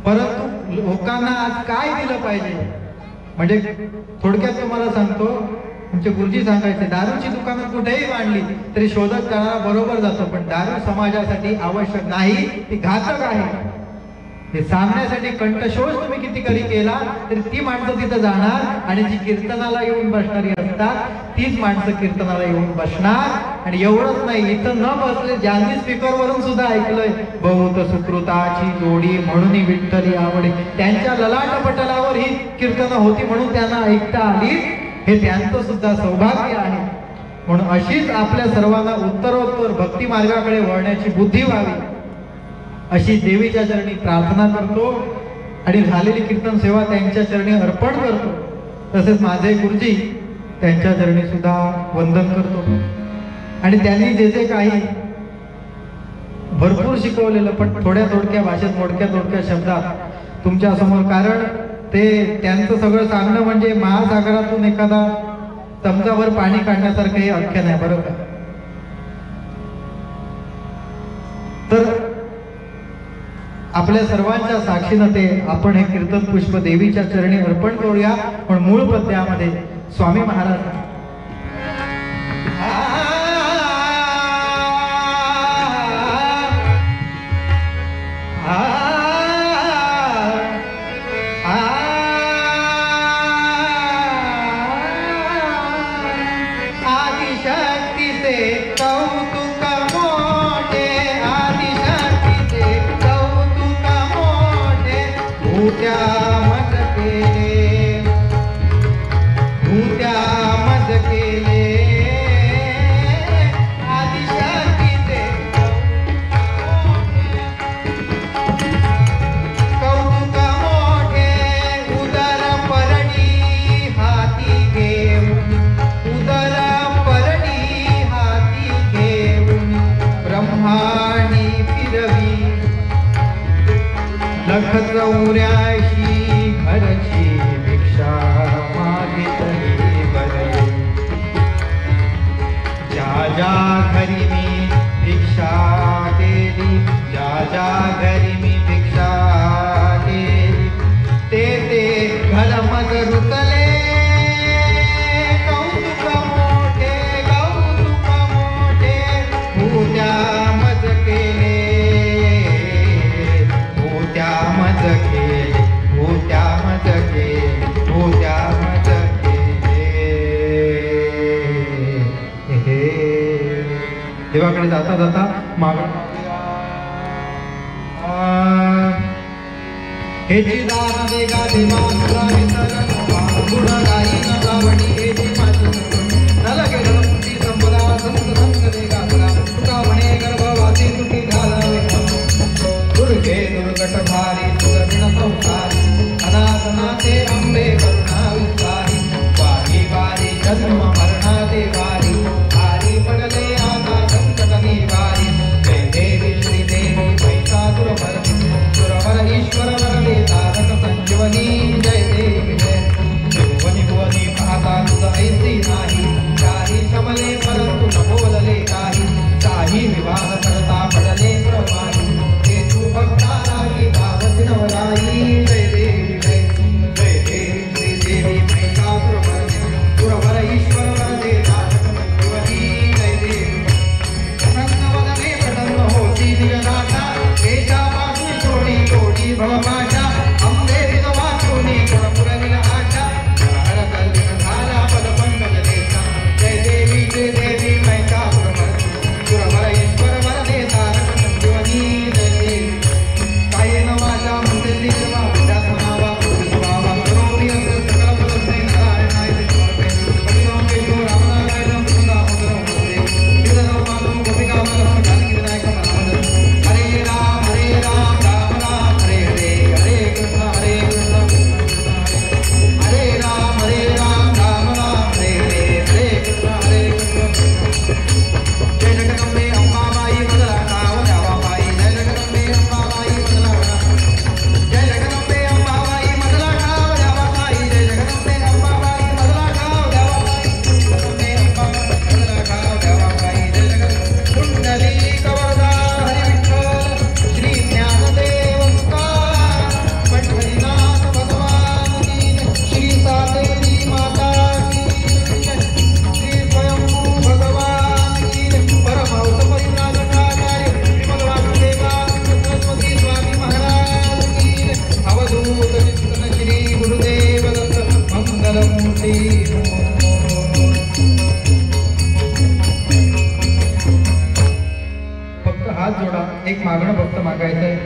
परंतु लोकांना आज काय दिलं पाहिजे. म्हणजे थोडक्यात तुम्हाला सांगतो, तुमचे गुरुजी सांगायचे, दारूची दुकानं कुठेही मांडली तरी शोधक करणारा बरोबर जातो, पण दारू समाजासाठी आवश्यक नाही, ती घातक आहे. हे सांगण्यासाठी कंठशोष तुम्ही किती कधी केला तरी ती माणसं तिथं जाणार, आणि जी कीर्तनाला येऊन बसणारी असतात तीच माणसं कीर्तनाला येऊन बसणार. आणि एवढंच नाही, इथं न बसले ज्यांनी स्पीकरवरून सुद्धा ऐकलंय, बहुत सुकृताची जोडी म्हणून विठ्ठली आवडे, त्यांच्या ललाट पटलावर ही कीर्तनं होती म्हणून त्यांना ऐकता आली. हे त्यांचं सुद्धा सौभाग्य आहे. म्हणून अशीच आपल्या सर्वांना उत्तरोत्तर भक्ती मार्गाकडे वळण्याची बुद्धी व्हावी अशी देवीच्या चरणी प्रार्थना करतो. आणि झालेली कीर्तन सेवा त्यांच्या चरणी अर्पण करतो. तसेच माझे गुरुजी त्यांच्या चरणी सुद्धा वंदन करतो. आणि त्यांनी जे जे काही भरपूर शिकवलेलं, पण थोड्या भाषेत मोडक्या शब्दात तुमच्या समोर, कारण ते त्यांचं सगळं सांगणं म्हणजे महासागरातून एखादा चमचाभर पाणी काढण्यासारखं हे अख्ख्या नाही, बरोबर. तर आपल्या सर्वांच्या साक्षीनं ते आपण हे कीर्तन पुष्प देवीच्या चरणी अर्पण करूया. पण मूळ पद्यामध्ये स्वामी महाराज चौऱ्याशी घरची भिक्षा मागितली बरे, ज्या ज्या घरी मी भिक्षा केली, ज्या ज्या घरी मी भिक्षा केली, ते ते घर मज रुतले. कौतुक मोठे भूत्या मज केले, भूत्या मज केले, भूत्या मज केले, भूत्या मज केले. देवाकडे जाता जाता माग हेची दान दे गादी मागला विसरण गुण गाई न गावणी हेची मात नल गेलं तुझी संपदा संत संत दे गाला तुका म्हणे गर्भवासी तुटी घालावे दुर्गे दुर्गट भारी दुर्बिण संसारी अनाथनाथे अंबे करुणा विस्तारी वारी वारी जन्म मरणाते वारी भारी पडले आता संकट निवारी जय देवी श्री देवी महिषासुर मर्दिनी सुरवर ईश्वर वरदे तारक संजीवनी जय देवी जय भुवनी भुवनी पाहता तुझ ऐसी नाही काही शमले परंतु न बोलले काही काही विवाद करता पडले प्रवाही ते तू भक्ताला भावच नवराई जय देवी जय जय देवी श्री देवी महिषासुर मर्दिनी सुरवर ईश्वर एक मागणं फक्त मागायचंय.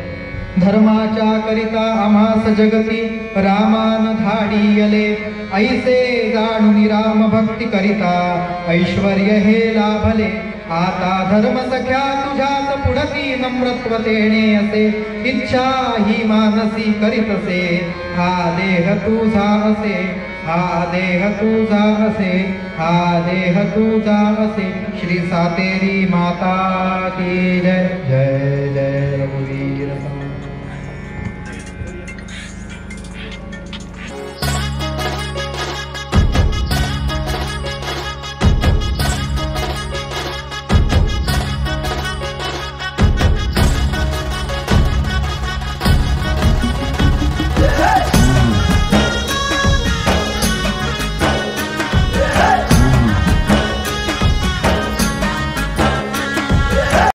धर्माच्या करिता आम्हास जगती रामान धाडियले, ऐसे जाणून राम भक्ती करिता ऐश्वर्य हे लाभले. आता धर्म सख्या तुझ्यात पुढती नम्रत्व तेणे असे, इच्छा ही मानसी करीतसे. हा देह तुझा असे, हा देह तुझा असे, हा देह तुझा असे. श्री सातेरी माता की जय. जय जय रघुवीर.